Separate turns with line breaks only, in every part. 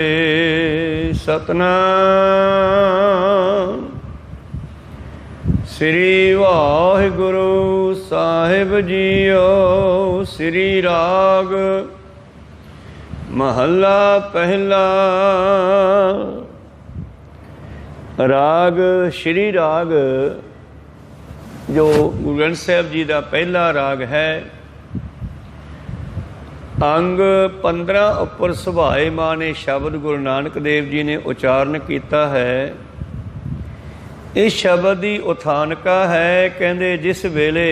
सतनाम श्री वाहिगुरु साहिब जीओ। श्री राग महला पहला। राग श्री राग जो गुरु ग्रंथ साहिब जी का पहला राग है। अंग 15 उपर सुभाए माने शब्द गुरु नानक देव जी ने उचारण किया है। इस शब्द की उथानका है। कहते जिस वेले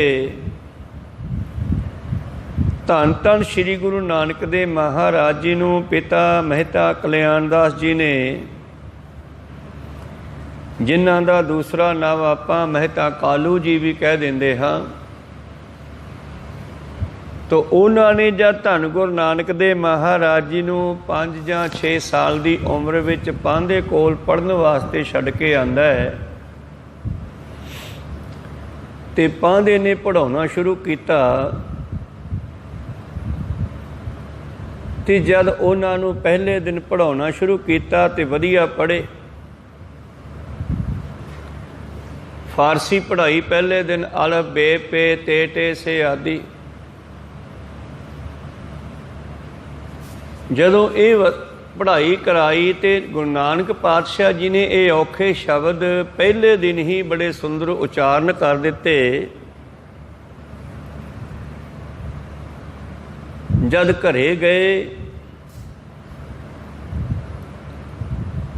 धन धन श्री गुरु नानक देव महाराज जी नूं पिता मेहता कल्याण दास जी ने, जिन्हां दा दूसरा नाम आपां मेहता कालू जी भी कह देंदे हां, तो उन्होंने जब धन गुरु नानक देव महाराज जी नूं 5 ਜਾਂ 6 साल की उम्र विच पांधे कोल पढ़न वास्ते छड्ड के आंदा है, ते पांधे ने पढ़ाउणा शुरू किया। ते जद उन्हां नूं पहले दिन पढ़ाउणा शुरू किया ते वधिया पढ़े। फारसी पढ़ाई पहले दिन अलफ बे पे ते टे से आदि। जदों ये पढ़ाई कराई तो गुरु नानक पातशाह जी ने ये औखे शब्द पहले दिन ही बड़े सुंदर उचारण कर दिते। जद घरे गए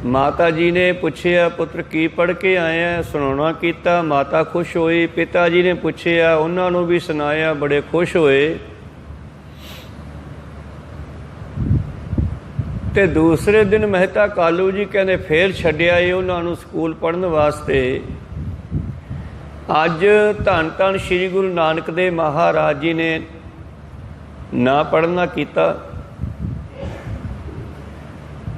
माता जी ने पूछया पुत्र की पढ़ के आया, सुनाना किया। माता खुश होई। पिता जी ने पूछया, उन्होंने भी सुनाया, बड़े खुश होए। ते दूसरे दिन मेहता कालू जी कहते फिर छड्डिया उन्होंने स्कूल पढ़न वास्ते। अज धन धन श्री गुरु नानक देव महाराज जी ने ना पढ़ना किया।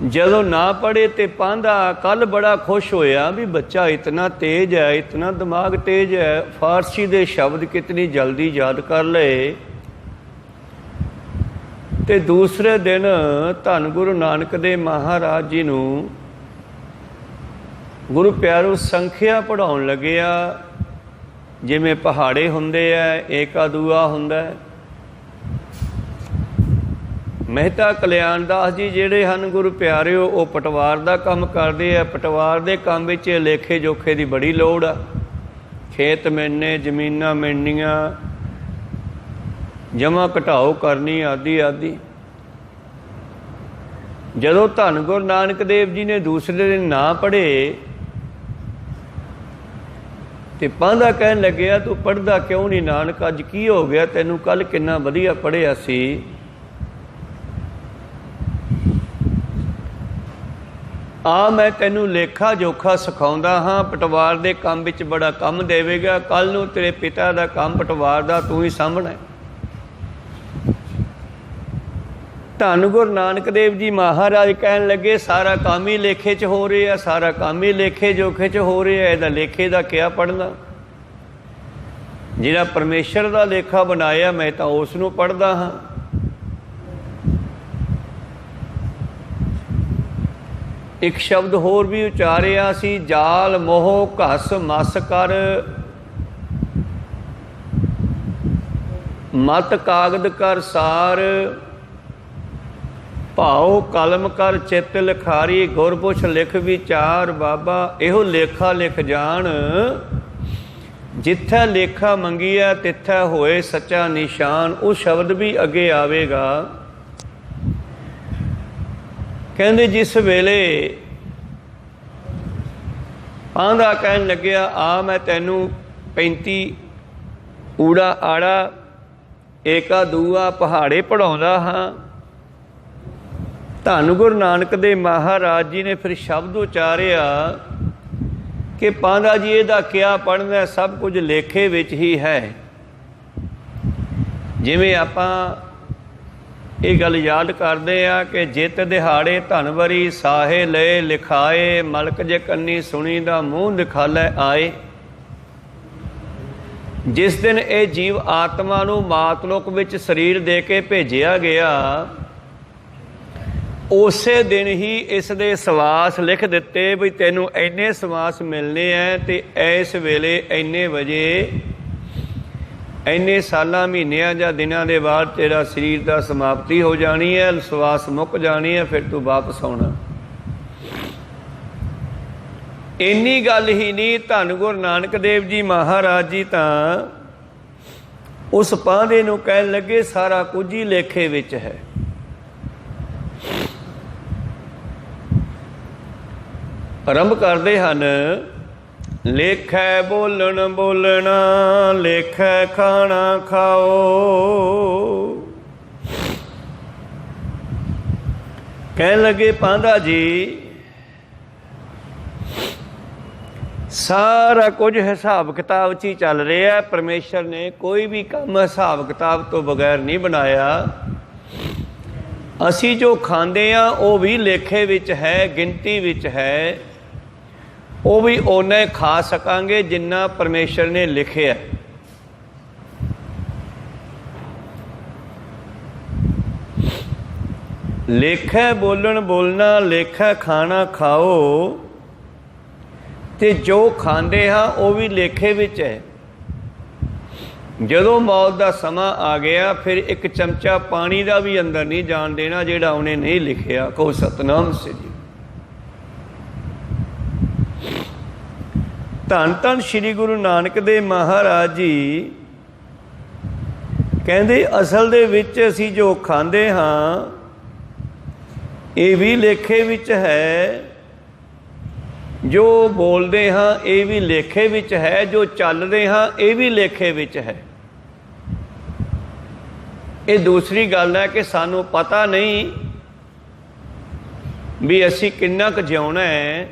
जदों ना पढ़े तो पांधा कल बड़ा खुश होया भी बच्चा इतना तेज है, इतना दिमाग तेज है, फारसी दे शब्द कितनी जल्दी याद कर ले। ते दूसरे दिन धन गुरु नानक देव महाराज जी नूं गुरु प्यारो संख्या पढ़ाउण लग्या। जिवें पहाड़े हुंदे आ, एका दूआ हुंदा है। मेहता कल्याण दास जी जिहड़े हन गुरु प्यारिओ, वो पटवार का काम करदे आ। पटवार दे काम विच लेखे जोखे की बड़ी लोड़ आ। खेत मिलने, जमीनां मिलनियां, जमा घटाओ करनी, आदि आदि। जदों धन गुरु नानक देव जी ने दूसरे दिन ना पढ़े तो पांधा कहन लग्या, तू पढ़दा क्यों नहीं नानक, अज की हो गया तैनूं, कल किन्ना वधिया पढ़िया सी। आ मैं तैनूं लेखा जोखा सिखाउंदा हाँ, पटवार दे काम विच बड़ा काम देवेगा। कल नूं तेरे पिता दा काम पटवार दा तू ही सामभणा है। धन गुरु नानक देव जी महाराज कहन लगे, सारा काम ही लेखे च हो रहा, सारा काम ही लेखे जोखे च हो रहा है, इहदा लेखे दा क्या पढ़ना। जिहड़ा परमेश्वर दा लेखा बनाया मैं तां उस नूं पढ़दा हाँ। एक शब्द होर भी उचारिया सी, जाल मोह घस मस कर, मत कागद कर सार, भाओ कलम कर चित लिखारी, गुरपुछ लिख विचार। बाबा इहो लेखा लिख जान, जिथे लेखा मंगिया तिथे होए सच्चा निशान। वो शब्द भी अगे आवेगा। कहंदे जिस वेले पांधा कहन लग्या, आ मैं तैनूं 35 ऊड़ा आड़ा एका दूआ पहाड़े पढ़ाउंदा हाँ। धन गुरु नानक देव महाराज जी ने फिर शब्द उचारिया कि पांधा जी इहदा क्या पढ़ना, सब कुछ लेखे विच ही है। जिवें आपां ये गल याद करते हैं कि जित दिहाड़े धनवरी साहे लए लिखाए, मलक जे कन्नी सुनी दा मूँह दिखालै आए। जिस दिन ये जीव आत्मा नूं मातलोक विच शरीर दे के भेजिया गया, ਉਸੇ ਦਿਨ ਹੀ ਇਸ ਦੇ ਸਵਾਸ ਲਿਖ ਦਿੱਤੇ ਵੀ ਤੈਨੂੰ ਇੰਨੇ ਸਵਾਸ ਮਿਲਣੇ ਹੈ ਤੇ ਇਸ ਵੇਲੇ ਇੰਨੇ ਵਜੇ ਇੰਨੇ ਸਾਲਾਂ ਮਹੀਨਿਆਂ ਜਾਂ ਦਿਨਾਂ ਦੇ ਬਾਅਦ ਤੇਰਾ ਸਰੀਰ ਦਾ ਸਮਾਪਤੀ ਹੋ ਜਾਣੀ ਹੈ, ਸਵਾਸ ਮੁੱਕ ਜਾਣੀ ਹੈ, ਫਿਰ ਤੂੰ ਵਾਪਸ ਆਉਣਾ। ਇੰਨੀ ਗੱਲ ਹੀ ਨਹੀਂ, ਧੰਨ ਗੁਰੂ ਨਾਨਕ ਦੇਵ ਜੀ ਮਹਾਰਾਜ ਜੀ ਤਾਂ ਉਸ ਪਾਂਧੇ ਨੂੰ ਕਹਿਣ ਲੱਗੇ ਸਾਰਾ ਕੁਝ ਹੀ ਲੇਖੇ ਵਿੱਚ ਹੈ। ਆਰੰਭ ਕਰਦੇ ਹਨ, ਲੇਖੈ ਬੋਲਣ ਬੋਲਣਾ, ਲੇਖੈ ਖਾਣਾ ਖਾਓ। ਕਹਿਣ ਲੱਗੇ ਪਾਂਧਾ ਜੀ ਸਾਰਾ ਕੁਝ ਹਿਸਾਬ ਕਿਤਾਬ 'ਚ ਹੀ ਚੱਲ ਰਿਹਾ। ਪਰਮੇਸ਼ਰ ਨੇ ਕੋਈ ਵੀ ਕੰਮ ਹਿਸਾਬ ਕਿਤਾਬ ਤੋਂ ਬਗੈਰ ਨਹੀਂ ਬਣਾਇਆ। ਅਸੀਂ ਜੋ ਖਾਂਦੇ ਹਾਂ ਉਹ ਵੀ ਲੇਖੇ ਵਿੱਚ ਹੈ, ਗਿਣਤੀ ਵਿੱਚ ਹੈ। ਉਹ ਵੀ ਓਨਾ ਹੀ ਖਾ ਸਕਾਂਗੇ ਜਿੰਨਾ ਪਰਮੇਸ਼ਰ ਨੇ ਲਿਖਿਆ। ਲੇਖੈ ਬੋਲਣ ਬੋਲਣਾ, ਲੇਖੈ ਖਾਣਾ ਖਾਓ। ਤੇ ਜੋ ਖਾਂਦੇ ਹਾਂ ਉਹ ਵੀ ਲੇਖੇ ਵਿੱਚ ਹੈ। ਜਦੋਂ ਮੌਤ ਦਾ ਸਮਾਂ ਆ ਗਿਆ ਫਿਰ ਇੱਕ ਚਮਚਾ ਪਾਣੀ ਦਾ ਵੀ ਅੰਦਰ ਨਹੀਂ ਜਾਣ ਦੇਣਾ ਜਿਹੜਾ ਉਹਨੇ ਨਹੀਂ ਲਿਖਿਆ। ਕਹੋ ਸਤਨਾਮ ਸ੍ਰੀ ਜੀ। ਧੰਨ ਧੰਨ ਸ਼੍ਰੀ ਗੁਰੂ ਨਾਨਕ ਦੇਵ ਮਹਾਰਾਜ ਜੀ ਕਹਿੰਦੇ ਅਸਲ ਦੇ ਵਿੱਚ ਅਸੀਂ ਜੋ ਖਾਂਦੇ ਹਾਂ ਇਹ ਵੀ ਲੇਖੇ ਵਿੱਚ ਹੈ, ਜੋ ਬੋਲਦੇ ਹਾਂ ਇਹ ਵੀ ਲੇਖੇ ਵਿੱਚ ਹੈ, ਜੋ ਚੱਲਦੇ ਹਾਂ ਇਹ ਵੀ ਲੇਖੇ ਵਿੱਚ ਹੈ। ਇਹ ਦੂਸਰੀ ਗੱਲ ਹੈ ਕਿ ਸਾਨੂੰ ਪਤਾ ਨਹੀਂ ਵੀ ਅਸੀਂ ਕਿੰਨਾ ਕੁ ਜਿਉਣਾ ਹੈ,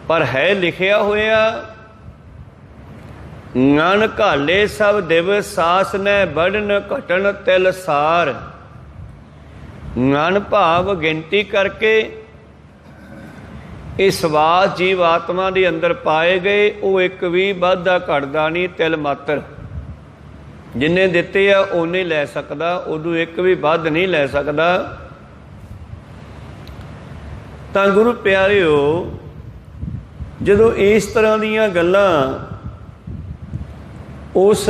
ਪਰ ਹੈ ਲਿਖਿਆ ਹੋਇਆ। ngਨ ਘਾਲੇ ਸਭ ਦਿਵਸ ਸਾਸ ਨੈ ਬੜਨ ਘਟਣ ਤਿਲ ਸਾਰ। ngਨ ਭਾਵ ਗਿਣਤੀ ਕਰਕੇ ਇਹ ਸਵਾਸ ਜੀਵ ਆਤਮਾ ਦੇ ਅੰਦਰ ਪਾਏ ਗਏ ਉਹ ਇੱਕ ਵੀ ਵੱਧਦਾ ਘਟਦਾ ਨਹੀਂ, ਤਿਲ ਮਾਤਰ। ਜਿੰਨੇ ਦਿੱਤੇ ਆ ਓਨੇ ਲੈ ਸਕਦਾ, ਉਦੋਂ ਇੱਕ ਵੀ ਵੱਧ ਨਹੀਂ ਲੈ ਸਕਦਾ। ਤਾਂ ਗੁਰੂ ਪਿਆਰਿਓ ਜਦੋਂ ਇਸ ਤਰ੍ਹਾਂ ਦੀਆਂ ਗੱਲਾਂ ਉਸ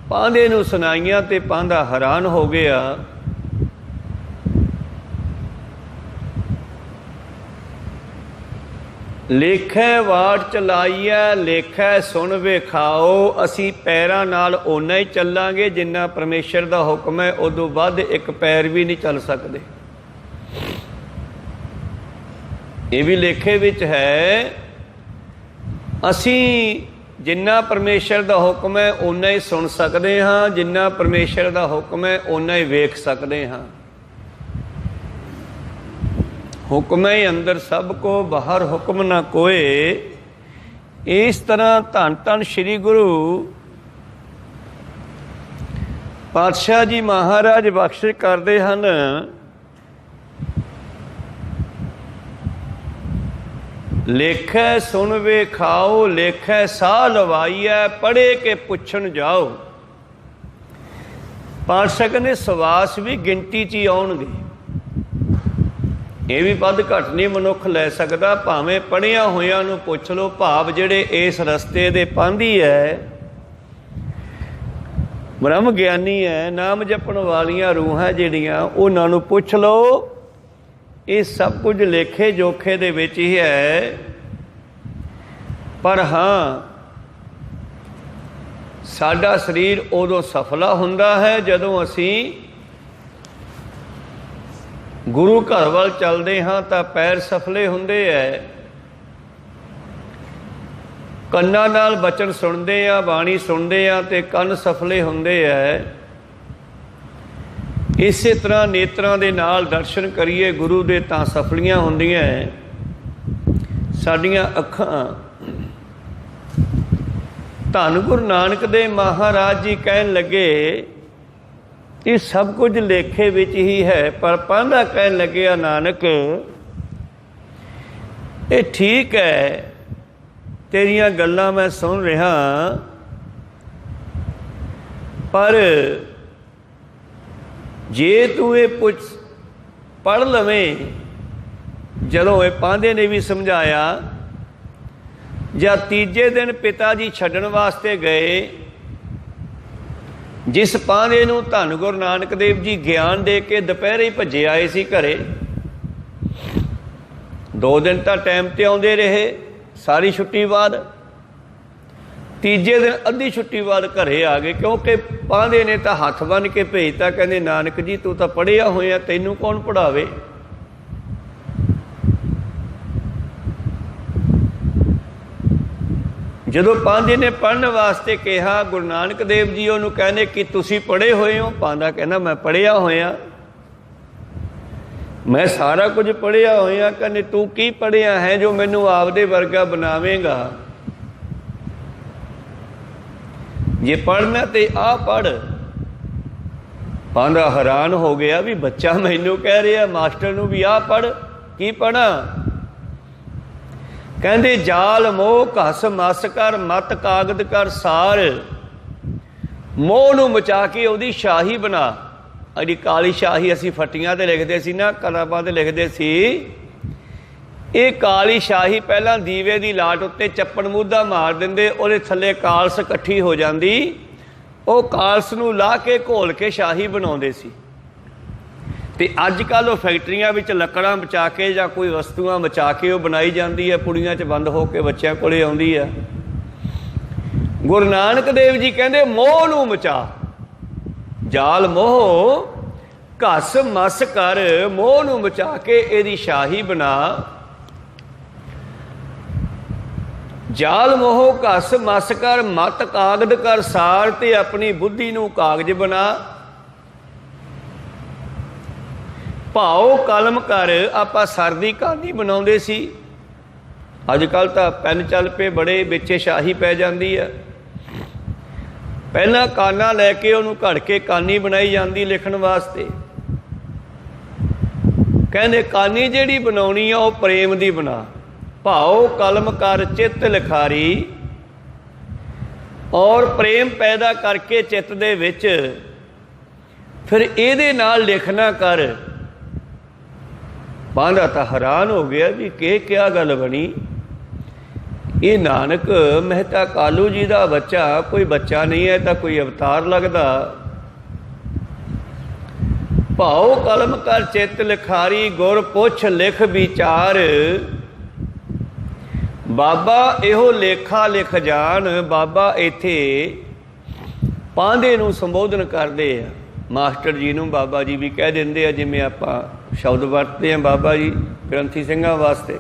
ਪਾਂਧੇ ਨੂੰ ਸੁਣਾਈਆਂ ਤੇ ਪਾਂਧਾ ਹੈਰਾਨ ਹੋ ਗਿਆ। ਲੇਖੈ ਵਾਟ ਚਲਾਈਐ, ਲੇਖੈ ਸੁਣ ਵੇਖਾਓ। ਅਸੀਂ ਪੈਰਾਂ ਨਾਲ ਓਨਾ ਹੀ ਚੱਲਾਂਗੇ ਜਿੰਨਾ ਪਰਮੇਸ਼ਰ ਦਾ ਹੁਕਮ ਹੈ, ਉਦੋਂ ਵੱਧ ਇੱਕ ਪੈਰ ਵੀ ਨਹੀਂ ਚੱਲ ਸਕਦੇ। ਇਹ ਵੀ ਲੇਖੇ ਵਿੱਚ ਹੈ। ਅਸੀਂ ਜਿੰਨਾ ਪਰਮੇਸ਼ਰ ਦਾ ਹੁਕਮ ਹੈ ਓਨਾ ਹੀ ਸੁਣ ਸਕਦੇ ਹਾਂ, ਜਿੰਨਾ ਪਰਮੇਸ਼ਰ ਦਾ ਹੁਕਮ ਹੈ ਓਨਾ ਹੀ ਵੇਖ ਸਕਦੇ ਹਾਂ। ਹੁਕਮ ਹੈ ਅੰਦਰ ਸਭ ਕੋ, ਬਾਹਰ ਹੁਕਮ ਨਾ ਕੋਏ। ਇਸ ਤਰ੍ਹਾਂ ਧੰਨ ਧੰਨ ਸ਼੍ਰੀ ਗੁਰੂ ਪਾਤਸ਼ਾਹ ਜੀ ਮਹਾਰਾਜ ਬਖਸ਼ਿਸ਼ ਕਰਦੇ ਹਨ। ਲੇਖੈ ਸੁਣ ਵੇਖਾਓ, ਲੇਖੈ ਸਾਹ ਲਵਾਈਐ, ਪੜ੍ਹੇ ਕੇ ਪੁੱਛਣ ਜਾਓ। ਪਾਤਸ਼ਾਹ ਕਹਿੰਦੇ ਸਵਾਸ ਵੀ ਗਿਣਤੀ 'ਚ ਹੀ ਆਉਣਗੇ। ਇਹ ਵੀ ਵੱਧ ਘੱਟ ਨਹੀਂ ਮਨੁੱਖ ਲੈ ਸਕਦਾ। ਭਾਵੇਂ ਪੜ੍ਹਿਆਂ ਹੋਇਆਂ ਨੂੰ ਪੁੱਛ ਲਓ, ਭਾਵ ਜਿਹੜੇ ਇਸ ਰਸਤੇ ਦੇ ਪਾਂਧੀ ਹੈ, ਬ੍ਰਹਮ ਗਿਆਨੀ ਹੈ, ਨਾਮ ਜਪਣ ਵਾਲੀਆਂ ਰੂਹਾਂ ਜਿਹੜੀਆਂ, ਉਹਨਾਂ ਨੂੰ ਪੁੱਛ ਲਓ। ਇਹ ਸਭ ਕੁਝ ਲੇਖੇ ਜੋਖੇ ਦੇ ਵਿੱਚ ਹੀ ਹੈ। ਪਰ ਹਾਂ ਸਾਡਾ ਸਰੀਰ ਉਦੋਂ ਸਫਲਾ ਹੁੰਦਾ ਹੈ ਜਦੋਂ ਅਸੀਂ ਗੁਰੂ ਘਰ ਵੱਲ ਚੱਲਦੇ ਹਾਂ ਤਾਂ ਪੈਰ ਸਫਲੇ ਹੁੰਦੇ ਹੈ। ਕੰਨਾਂ ਨਾਲ ਬਚਨ ਸੁਣਦੇ ਆ, ਬਾਣੀ ਸੁਣਦੇ ਆ ਤੇ ਕੰਨ ਸਫਲੇ ਹੁੰਦੇ ਹੈ। ਇਸੇ ਤਰ੍ਹਾਂ ਨੇਤਰਾਂ ਦੇ ਨਾਲ ਦਰਸ਼ਨ ਕਰੀਏ ਗੁਰੂ ਦੇ ਤਾਂ ਸਫਲੀਆਂ ਹੁੰਦੀਆਂ। ਸਾਡੀਆਂ ਅੱਖਾਂ ਧੰਨ ਗੁਰੂ ਨਾਨਕ ਦੇਵ ਮਹਾਰਾਜ ਜੀ ਕਹਿਣ ਲੱਗੇ ਇਹ ਸਭ ਕੁਝ ਲੇਖੇ ਵਿੱਚ ਹੀ ਹੈ। ਪਰ ਪਾਂਧਾ ਕਹਿਣ ਲੱਗਿਆ ਨਾਨਕ ਇਹ ਠੀਕ ਹੈ, ਤੇਰੀਆਂ ਗੱਲਾਂ ਮੈਂ ਸੁਣ ਰਿਹਾ, ਪਰ ਜੇ ਤੂੰ ਇਹ पढ़ लवें। जदों ये पांधे ने भी समझाया, जब तीजे दिन पिता जी छड्डण वास्ते गए, जिस पांधे नूं धन गुरु नानक देव जी ज्ञान दे के दुपहरे ही भजे आए सी घरे, 2 दिन तो टाइम ते आउंदे रहे, सारी छुट्टी बाद। तीजे दिन अद्धी छुट्टी बाद घरे आ गए, क्योंकि पांधे ने तो हथ बन के भेजता, कहते नानक जी तू तो पढ़िया होया, तैनू कौन पढ़ावे। जदों पांधे ने पढ़ने वास्ते कहा, गुरु नानक देव जी उन्होंने कहने कि तुसी पढ़े हुए हो। पांधा कहना मैं पढ़िया होया, मैं सारा कुछ पढ़िया होया। कहने तू की पढ़िया है जो मैनू आपदे वर्गा बनावेगा। जे पढ़ना तो आ पढ़। पांधा हैरान हो गया भी बच्चा मैनू कह रहा, मास्टर नू भी आ पढ़, की पढ़ा। कहते जाल मोह घस मस कर, मत कागद कर सार। मोह नू मचा के उहदी शाही बना। अड़ी काली शाही असी फटियां ते लिखते सी ना, कताबां ते लिखते सी। ये काली शाही पहला दीवे की लाट उत्ते चप्पड़ मूधा मार देंदे, उहदे थल्ले कालस इकट्ठी हो जाती, वो कालस नू ला के घोल के शाही बनाउंदे सी। ते अजकल वो फैक्ट्रियां विच लकड़ां बचा के जां कोई वस्तुआं बचा के वो बनाई जाती है, पुड़ियां च बंद होकर बच्चों कोले आउंदी है। गुरु नानक देव जी कहंदे मोह नू मचा, जाल मोह घस मस कर, मोह नू मचा के इहदी शाही बना। जाल मोह घस मस कर, मत कागद कर सार, ते अपनी बुद्धि नू कागज बना। भाओ कलम कर, आपां सर दी कहानी बनाउंदे सी। अजकल तो पैन चल पे बड़े, विचे शाही पै जाती है। पहला काना लैके उन्होंने घड़ के कानी बनाई जाती लिखण वास्ते। कहने कानी जिहड़ी बनाउणी आ वो प्रेम दी बना। भाओ कलम कर चित्त लिखारी, और प्रेम पैदा करके चित्त दे विच फिर इहदे नाल लिखना कर। पांधा तो हैरान हो गया भी क्या गल बनी। ये नानक मेहता कालू जी का बच्चा कोई बच्चा नहीं है, तो कोई अवतार लगता। भाओ कलम कर चित लिखारी, गुर पुछ लिख विचार। बाबा इहो लेखा लिख जान। बाबा इत्थे पांधे नूं संबोधन करते हैं, मास्टर जी नूं बाबा जी भी कह देंदे आ, जिवें आपां शब्द वरतते हैं बाबा जी ग्रंथी सिंघां वास्ते।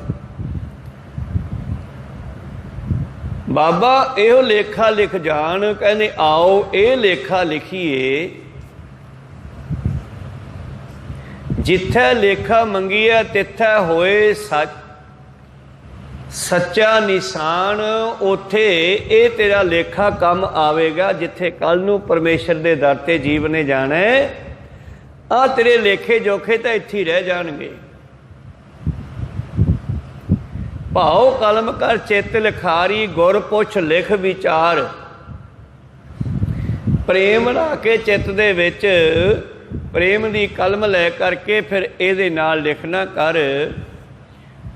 बाबा इहो लेखा लिख जान, कहने आओ ये लेखा लिखीए। जिथे लेखा मंगीए तिथे होए सच, सच्चा निशान। उथे ये तेरा लेखा कम आवेगा, जिथे कल नूं परमेश्वर दे दर ते जीव ने जाना है। आ तेरे लेखे जोखे तो इत्थे ही रह जाणगे। भाओ कलम कर चित लिखारी, गुर पुछ लिख विचार। प्रेम ला के चित दे विच प्रेम दी कलम लै करके फिर इहदे नाल लिखना कर।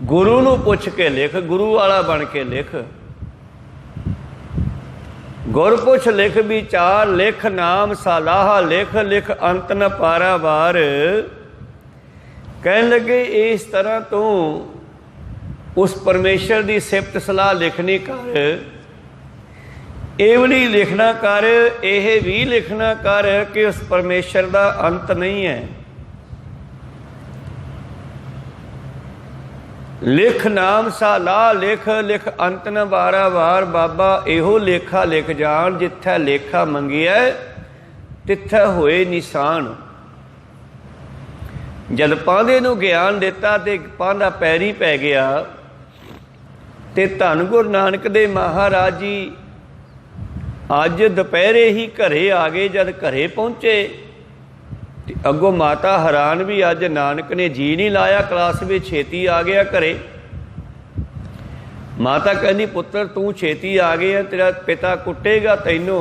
गुरु नूं पुछ के लिख, गुरु वाला बन के लिख। गुर पुछ लिख विचार, लिख नाम सलाह लिख, लिख अंत न पारावार। कहन लगे इस तरह तू उस परमेश्वर की सिफत सलाह लिखनी कर। एवली लिखना कर, यह भी लिखना कर कि उस परमेश्वर का अंत नहीं है। लिख नाम सलाह लिख, लिख अंत न बारावार। बाबा इहो लेखा लिख जान, जिथे लेखा मंगिया तिथे होए निशान। जद पांधे नूं ज्ञान दिता ते पांधा पैरी पै गया, ते धन गुरु नानक देव महाराज जी अज दुपहरे ही घरे आ गए। जद घरे पहुँचे अगों माता हैरान भी, अज नानक ने जी नहीं लाया क्लास में, छेती आ गया घरे। माता कहनी पुत्र तू छेती आ गया, तेरा पिता कुटेगा तैनू,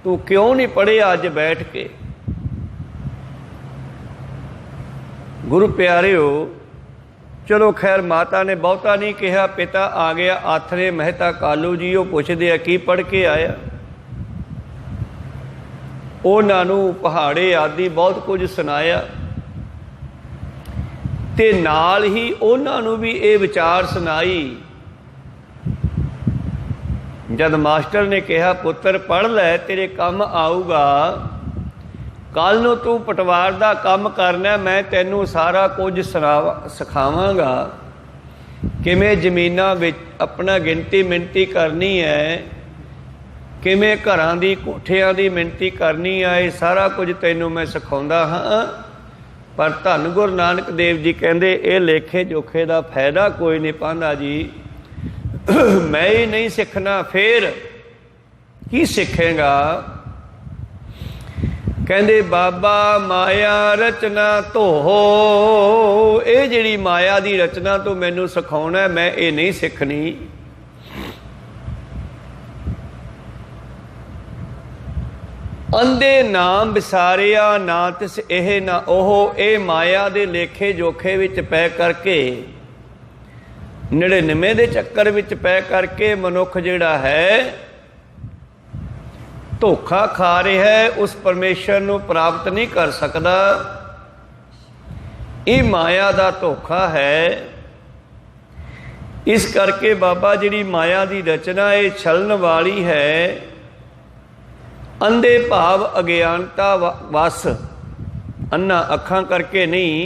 तू क्यों नहीं पढ़े अज बैठ के। गुरु प्यारिओ चलो खैर माता ने बहुता नहीं कहा, पिता आ गया आथरे मेहता कालू जी। वो पुछदे आ की पढ़ के आया। उन्हां नूं पहाड़े आदि बहुत कुछ सुनाया ते नाल ही उन्हां नूं भी ये विचार सुनाई। जद मास्टर ने कहा पुत्र पढ़ लै तेरे काम आऊगा, कल नूं तू पटवार दा काम करना, मैं तैनूं सारा कुछ सिखावांगा किवें जमीनां विच अपना गिनती मिनती करनी है, किवें घरां दी कोठियां दी मिनती करनी है, ये सारा कुछ तैनूं मैं सिखाउंदा हाँ। पर धन गुरु नानक देव जी कहंदे ये लेखे जोखे दा फायदा कोई नहीं पांदा जी, मैं ही नहीं सीखना फिर की सीखेगा। कहंदे बाबा माया रचना धोहो, ये जिहड़ी माया दी रचना तो मैनू सिखाउणा, मैं ये नहीं सीखनी। अंधे नाम विसारिया ना तिस एह ना ओहो, ये माया दे लेखे जोखे विच पै करके 99 दे चक्कर विच पै करके मनुख जिहड़ा है धोखा खा रहा है, उस परमेश्वर नूं प्राप्त नहीं कर सकता। ये माया दा धोखा है। इस करके बाबा जिहड़ी माया दी रचना ये छलन वाली है। अंधे भाव अज्ञानता वस, अन्ना अखां करके नहीं,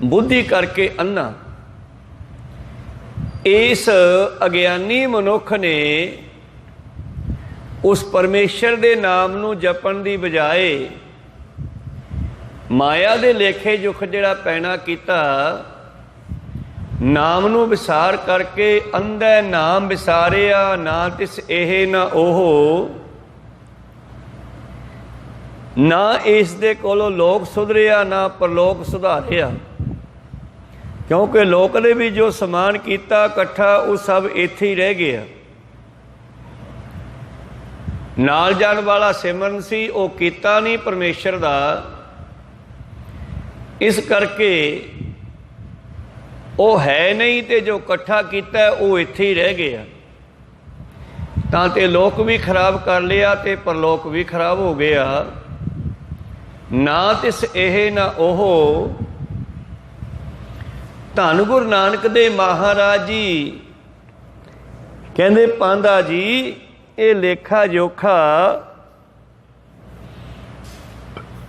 बुद्धि करके अन्ना। इस अज्ञानी मनुख ने उस परमेश्वर दे नाम नूं जपण दी बजाए माया दे लेखे जुख जिहड़ा पैना कीता, नाम नूं विसार करके अंधे नाम विसारिया ना तिस एह ना ओहो, ना इस दे कोलों लोक सुधरिया ना परलोक सुधारिया। क्योंकि लोक ने भी जो समान किया इकट्ठा वो सब इत्थे ही रह गया। नाल जान वाला सिमरन सी वो कीता नहीं परमेश्वर दा, इस करके वो है नहीं, तो जो इकट्ठा किया वो इत्थे ही रह गया। तां ते लोक भी खराब कर लिया ते परलोक भी खराब हो गया। ना तिस एह ना ओहो। धन गुरु नानक दे महाराज जी कहंदे पांदा जी ये लेखा जोखा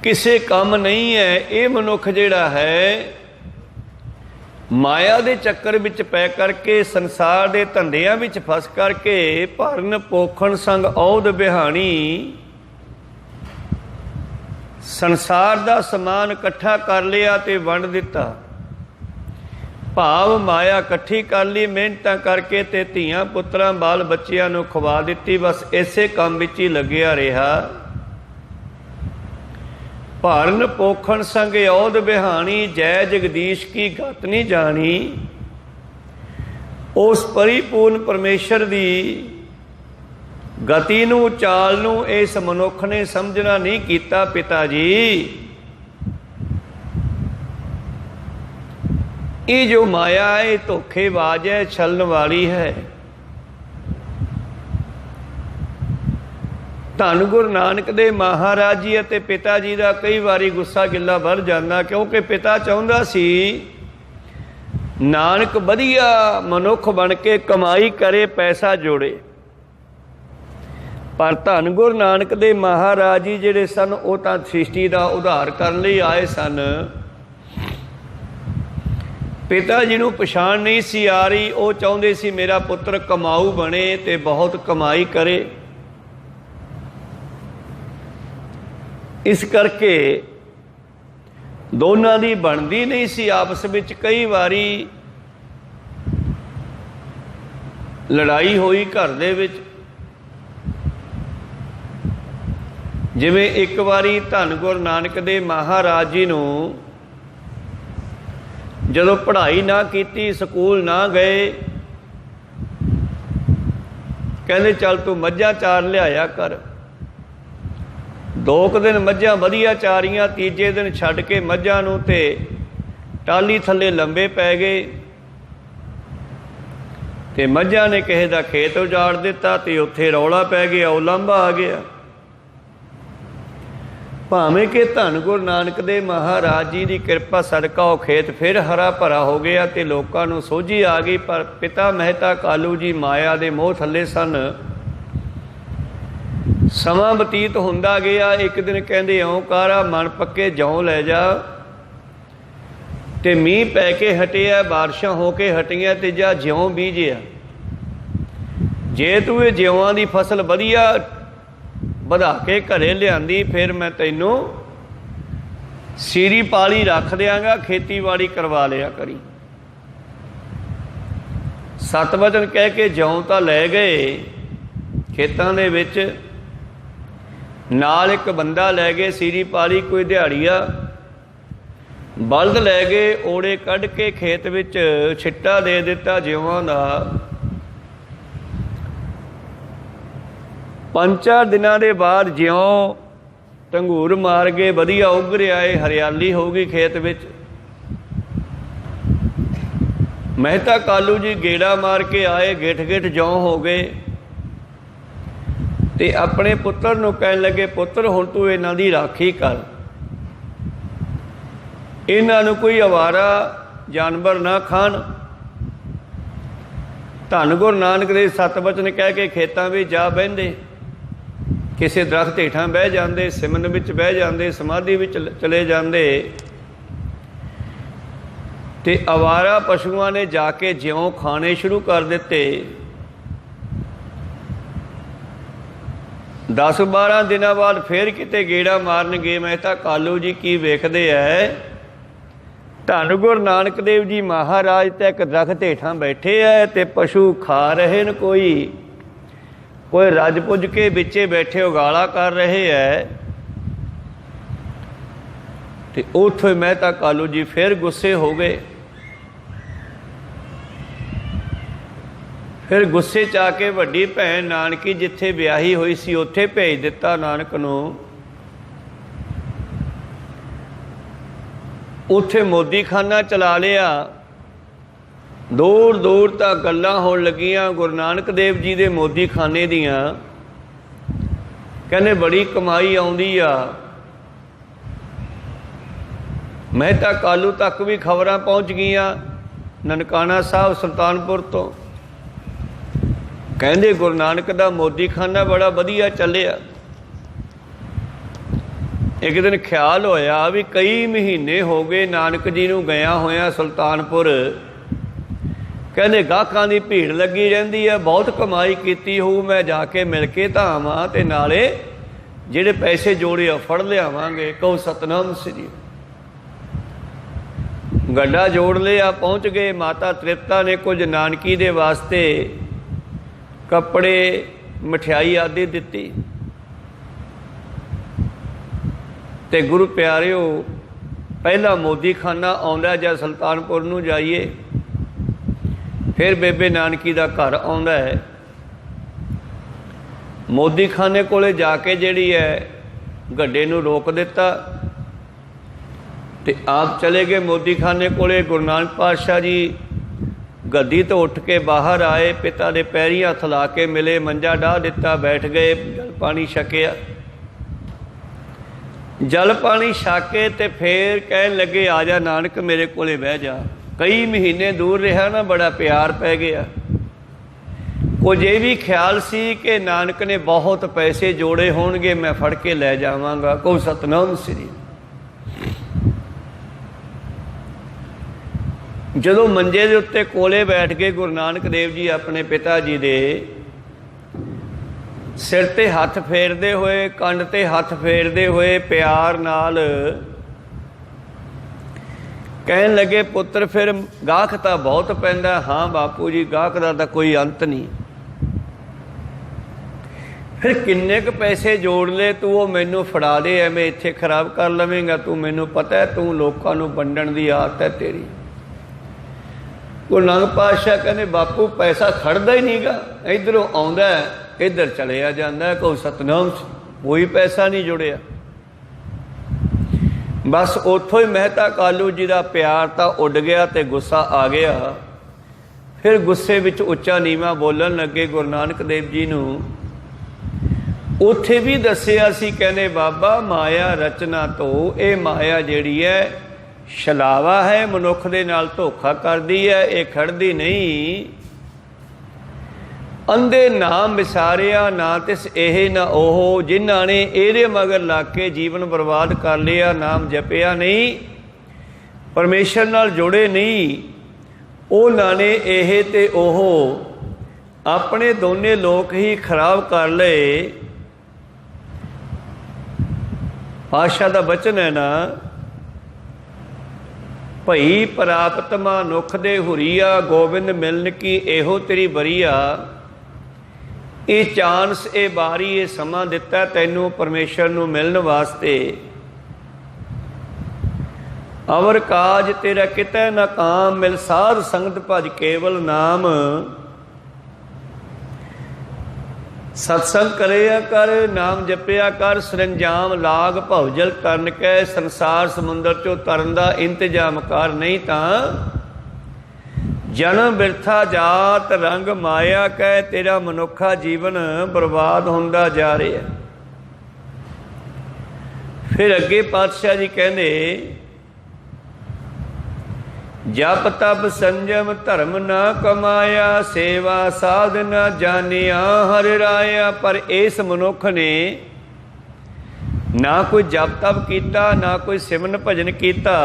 किसे काम नहीं है। ये मनुख जिहड़ा है माया दे चक्कर विच पै करके संसार दे धंधियां विच फस करके भरन पोखण संग औध बिहाणी संसार दा समान इकट्ठा कर लिया ते वंड दिता। भाव माया इकट्ठी कर ली, मेहनतां करके ते धीआं पुत्रां बाल बच्चियां नूं खवा दित्ती, बस इसे काम विच ही लग्या रहा। भरन पोखण संग औध बिहाणी जय जगदीश की गत नहीं जानी। उस परिपूर्ण परमेश्वर दी गति नूं चाल नूं इस मनुख ने समझना नहीं कीता। पिता जी ये जो माया है धोखेबाज है, छलन वाली है। धन गुरु नानक दे महाराज जी अते पिता जी का कई बारी गुस्सा गिला बढ़ जाता, क्योंकि पिता चाहुंदा सी नानक वधिया मनुख बन के कमाई करे, पैसा जोड़े। पर धन गुरु नानक दे महाराज जी जिहड़े सन वो तां सृष्टि का उद्धार करने लई आए सन। पिता जी नूं पछाण नहीं सी आ रही। वो चाहुंदे सी मेरा पुत्र कमाऊ बने ते बहुत कमाई करे। इस करके दोनों की बनती नहीं सी आपस में। कई बारी लड़ाई हुई घर दे विच। जिवें एक बारी धन गुरु नानक दे महाराज जी नूं जदों पढ़ाई ना की, स्कूल ना गए, कहंदे चल तू मझां चार लियाया कर। 2 दिन मझां वधिया चारियां, तीजे दिन छड्ड के मझां नूं ते टाली थले लंबे पै गए ते मझां ने किसी दा खेत उजाड़ दिता ते उत्थे रौला पै गया, उलांभा आ गया। भावें कि धन गुरु नानक देव महाराज जी की कृपा सदका वो खेत फिर हरा भरा हो गया ते लोकां नूं सोझी आ गई, पर पिता मेहता कालू जी माया दे मोह थले सन। समा बतीत हुंदा गया। एक दिन कहंदे औंकारा मन पक्के जौं लै जा, ते मींह पै के हटिया, बारिशां हो के हटियां, ते जा ज्यों बीजिया। जे तू ये ज्यों की फसल वधिया ਵਧਾ के घरे लियांदी, फिर मैं तैनू सीरी पाली रख दियांगा, खेतीबाड़ी करवा लिया करी। सत वचन कह के ज्यों तां लै गए खेतां दे विच, नाल एक बंदा लै गए सीरी पाली, कोई दिहाड़िया। बलद लै गए, ओड़े कढ़ के खेत विच छिट्टा दे दिता ज्यों दा। 5-4 दिनों के बाद ज्यों ढंगूर मार गए, वधिया उभर आए, हरियाली हो गई खेत विच। मेहता कालू जी गेड़ा मार के आए, गिठ गिठ जौं हो गए, ते अपने पुत्र नूं कहन लगे, पुत्र हुण तू इन्हां दी राखी कर, इन्हां नूं कोई अवारा जानवर ना खाण। धन गुरु नानक देव सत वचन कह के खेतां विच जा बहिंदे, किसी दरख्त हेठां बह जाते, सिमन विच बह जाते, समाधि विच चले जाते, ते आवारा पशुओं ने जाके ज्यों खाने शुरू कर दिते। 10-12 दिनों बाद फिर किते गेड़ा मारन गए मेहता कालू जी, की वेखदे है धन गुरु नानक देव जी महाराज ते एक दरख्त हेठां बैठे है, ते पशु खा रहे न, कोई रज पुज के बिचे बैठे उगाला कर रहे है। ते उत्थों मेहता कालू जी फिर गुस्से हो गए। फिर गुस्से च आके वड्डी भैन नानकी जिथे ब्याही हुई सी उत्थे भेज दिता नानक नूं। उत्थे मोदी खाना चला लिया। दूर दूर तक गल्लां होण लगियां गुरु नानक देव जी दे मोदी खाने दियां, कहने बड़ी कमाई आउंदी आ। मेहता कालू तक भी खबरां पहुंच गईयां ननकाना साहब सुल्तानपुर तो, कहंदे गुरु नानक दा मोदी खाना बड़ा वधिया चलिया। एक दिन ख्याल होया भी कई महीने हो गए नानक जी नूं गया होया सुल्तानपुर, कहने गाहकां दी भीड़ लगी रहिंदी है, बहुत कमाई कीती होऊ, मैं जाके मिल के तां आवां ते नाले जिहड़े पैसे जोड़े आ फड़ लियावांगे। कहो सतनाम श्री। गड्ढा जोड़ लिया, पहुँच गए। माता तृप्ता ने कुछ नानकी दे वास्ते कपड़े मठियाई आदि दिती, ते गुरु प्यारिओ पहला मोदी खाना आउंदा जां सुल्तानपुर नूं जाइए, फिर बेबे नानकी दा घर आउंदा है। मोदी खाने कोले जाके जिहड़ी है गड्ढे नूं रोक दिता, ते आप चले गए मोदी खाने कोले। गुरु नानक पातशाह जी गद्दी तो उठ के बाहर आए, पिता दे पैरीं हत्थ ला के मिले, मंजा डाह दिता, बैठ गए, जल पानी छकिया। जल पानी छक के ते फिर कहन लगे आ जा नानक मेरे कोले बह जा। कई महीने दूर रहा ना, बड़ा प्यार पै गया। कुछ ये भी ख्याल सी कि नानक ने बहुत पैसे जोड़े होणगे, मैं फड़ के लै जावांगा। को सतनाम श्री। जदों मंजे दे उत्ते कोले बैठ के गुरु नानक देव जी अपने पिता जी दे सिर ते हथ फेरदे हुए, कंड ते हथ फेरदे हुए प्यार नाल कहन लगे, पुत्र फिर गाहक तो बहुत पैंदा। हाँ बापू जी, गाहक का तो कोई अंत नहीं। फिर किन्ने क पैसे जोड़ ले तू, वो मैनू फड़ा दे, एवें इत्थे खराब कर लवेंगा तू। मैनू पता है तू लोगों को वंडण की आदत है तेरी। गुरु नानक पातशाह कहने बापू पैसा खड़दा ही नहीं गा, इधरों आउंदा है इधर चलिया जांदा है। को सतनाम, कोई पैसा नहीं जुड़िया। बस ਉੱਥੋਂ ही मेहता कालू जी का प्यार तो उड़ गया तो गुस्सा आ गया। फिर गुस्से विच उच्चा नीवा बोलन लगे गुरु नानक देव जी नूं। उत्थे भी दसिया सी, कहने बाबा माया रचना तो ये माया जिहड़ी है छलावा है, मनुख दे नाल धोखा करदी है, ये खड़दी नहीं। अंधे नाम विसारिया ना तिस एह ना ओह, जिन्हां ने ਇਹਦੇ मगर लग के जीवन बर्बाद कर लिया, नाम जपिया नहीं, परमेश्वर नाल जुड़े नहीं, उन्हां ने एह ते ओह अपने दोने लोक ही खराब कर लए। पातशाह दा बचन है ना, भई प्राप्त मनुख दे हुरीआ, गोबिंद मिलन की एहो तेरी बरीआ। ਇਹ ਚਾਂਸ ਇਹ ਬਾਰੀ ਇਹ ਸਮਾਂ ਦਿੱਤਾ ਤੈਨੂੰ ਪਰਮੇਸ਼ਰ ਨੂੰ ਮਿਲਣ ਵਾਸਤੇ। ਅਵਰ ਕਾਜ ਤੇਰਾ ਕਿਤੈ ਨਾ ਕਾਮ, ਮਿਲ ਸਾਧ ਸੰਗਤ ਭਜ ਕੇਵਲ ਨਾਮ। ਸਤਸੰਗ ਕਰਿਆ ਕਰ, ਨਾਮ ਜਪਿਆ ਕਰ, ਸਰੰਜਾਮ ਲਾਗ ਭਵਜਲ ਤਰਨ ਕੈ, ਸੰਸਾਰ ਸਮੁੰਦਰ ਚੋਂ ਤਰਨ ਦਾ ਇੰਤਜ਼ਾਮ ਕਰ, ਨਹੀਂ ਤਾਂ जन्म बिरथा जात रंग माया कै, तेरा मनुखा जीवन बर्बाद होंदा जा रहा है। फिर अगे पातशाह जी कहते जप तप संजम धर्म ना कमाया, सेवा साधना जानिया हर राया। पर इस मनुख ने ना कोई जप तप किया, ना कोई सिमरन भजन किया,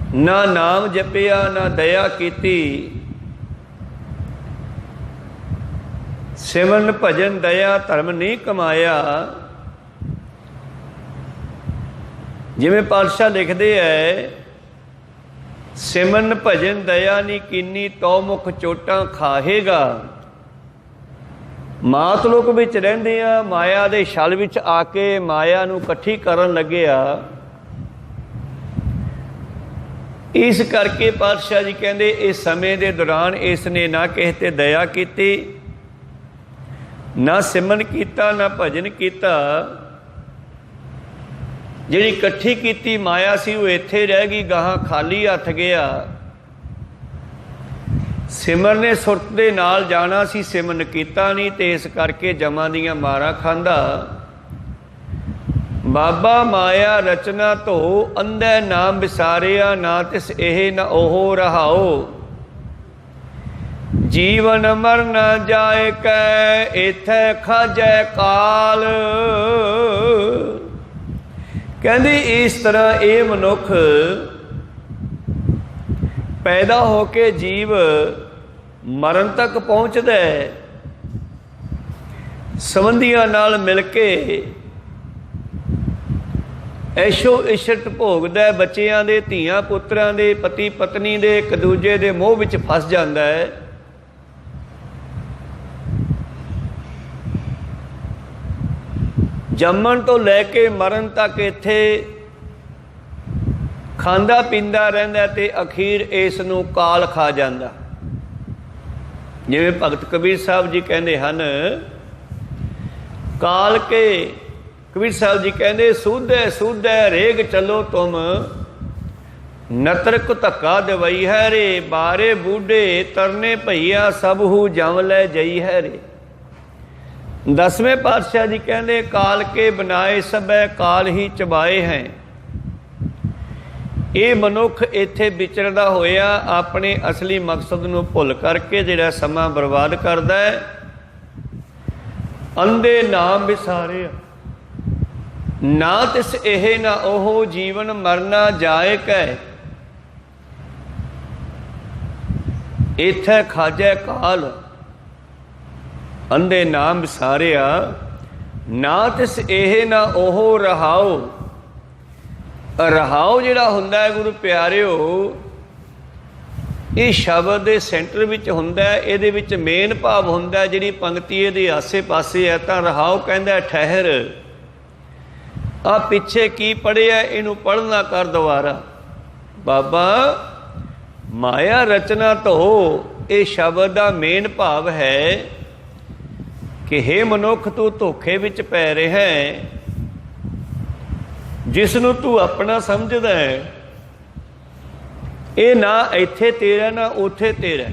ना नाम जपिया, ना दया कीती। सिमरन भजन दया धर्म नहीं कमाया। जिवें पातशाह लिखते हैं, सिमरन भजन दया नहीं कीनी, तो मुख चोटां खाहेगा। मात लोक विच रहिंदे आ, माया दे छल विच आके माया नूं इकट्ठी करन लगे आ। इस करके पातशाह जी कहते इस समय के दौरान इसने ना किसी ते दया की, ना सिमरन किया, ना भजन किया। जिहड़ी इकट्ठी की माया सी वो इत्थे रह गई, गाहां खाली हथ गया। सिमरन ने सुरत दे नाल जाना सी, सिमरन किया नहीं, तो इस करके जमां दियां मारां खांदा। बाबा माया रचना तो अंधे नाम विसारिया, ना तिस एह ना ओह रहाओ। जीवन मर न जाए कै, इत्थे खाजै काल। कहंदे इस तरह ये मनुख पैदा होके जीव मरण तक पहुँचदा है। संबंधियां नाल मिल के ऐशो इशरत भोगदा है, बच्चियां दे, धीआं पुत्रां दे, पति पत्नी दे, एक दूजे दे मोह विच फस जांदा है। जम्मण तो लैके मरण तक इत्थे खांदा पींदा रहिंदा ते अखीर इस नूं काल खा जांदा। जिवें भगत कबीर साहब जी कहंदे हन, काल के कबीर साहब जी कहते सूधे सूधे रेग चलो तुम, नतर को धक्का दवाई है रे। बारे बूढ़े तरने भैया, सब हु जम लै जई है रे। 10वें पातशाह जी कहते काल के बनाए सबे, काल ही चबाए हैं। ये मनुख इत्थे विचरदा होया अपने असली मकसद नूं भुल करके जिहड़ा समा बर्बाद करदा है। अंधे नाम विसारे, ना तिस एह ना ओह, जीवन मरना जाए कै, इत्थे खाजै काल। अंधे नाम विसारिया, ना तिस एह ना ओह रहाओ। रहाओ जिहड़ा हुंदा है गुरु प्यारिओ, ये शब्द दे सेंटर विच हुंदा है। इहदे विच मेन भाव हुंदा है, जिहड़ी पंक्ति इहदे आसे पासे है तां रहाओ कहंदा ठहर। आ पिछे की पढ़िया, इनू पढ़ना कर दोबारा। बाबा माया रचना तो ये शब्द का मेन भाव है कि हे मनुख तू धोखे विच पै रहा है। जिसनूं तू अपना समझदा है, ये ना इत्थे तेरा ना उत्थे तेरा।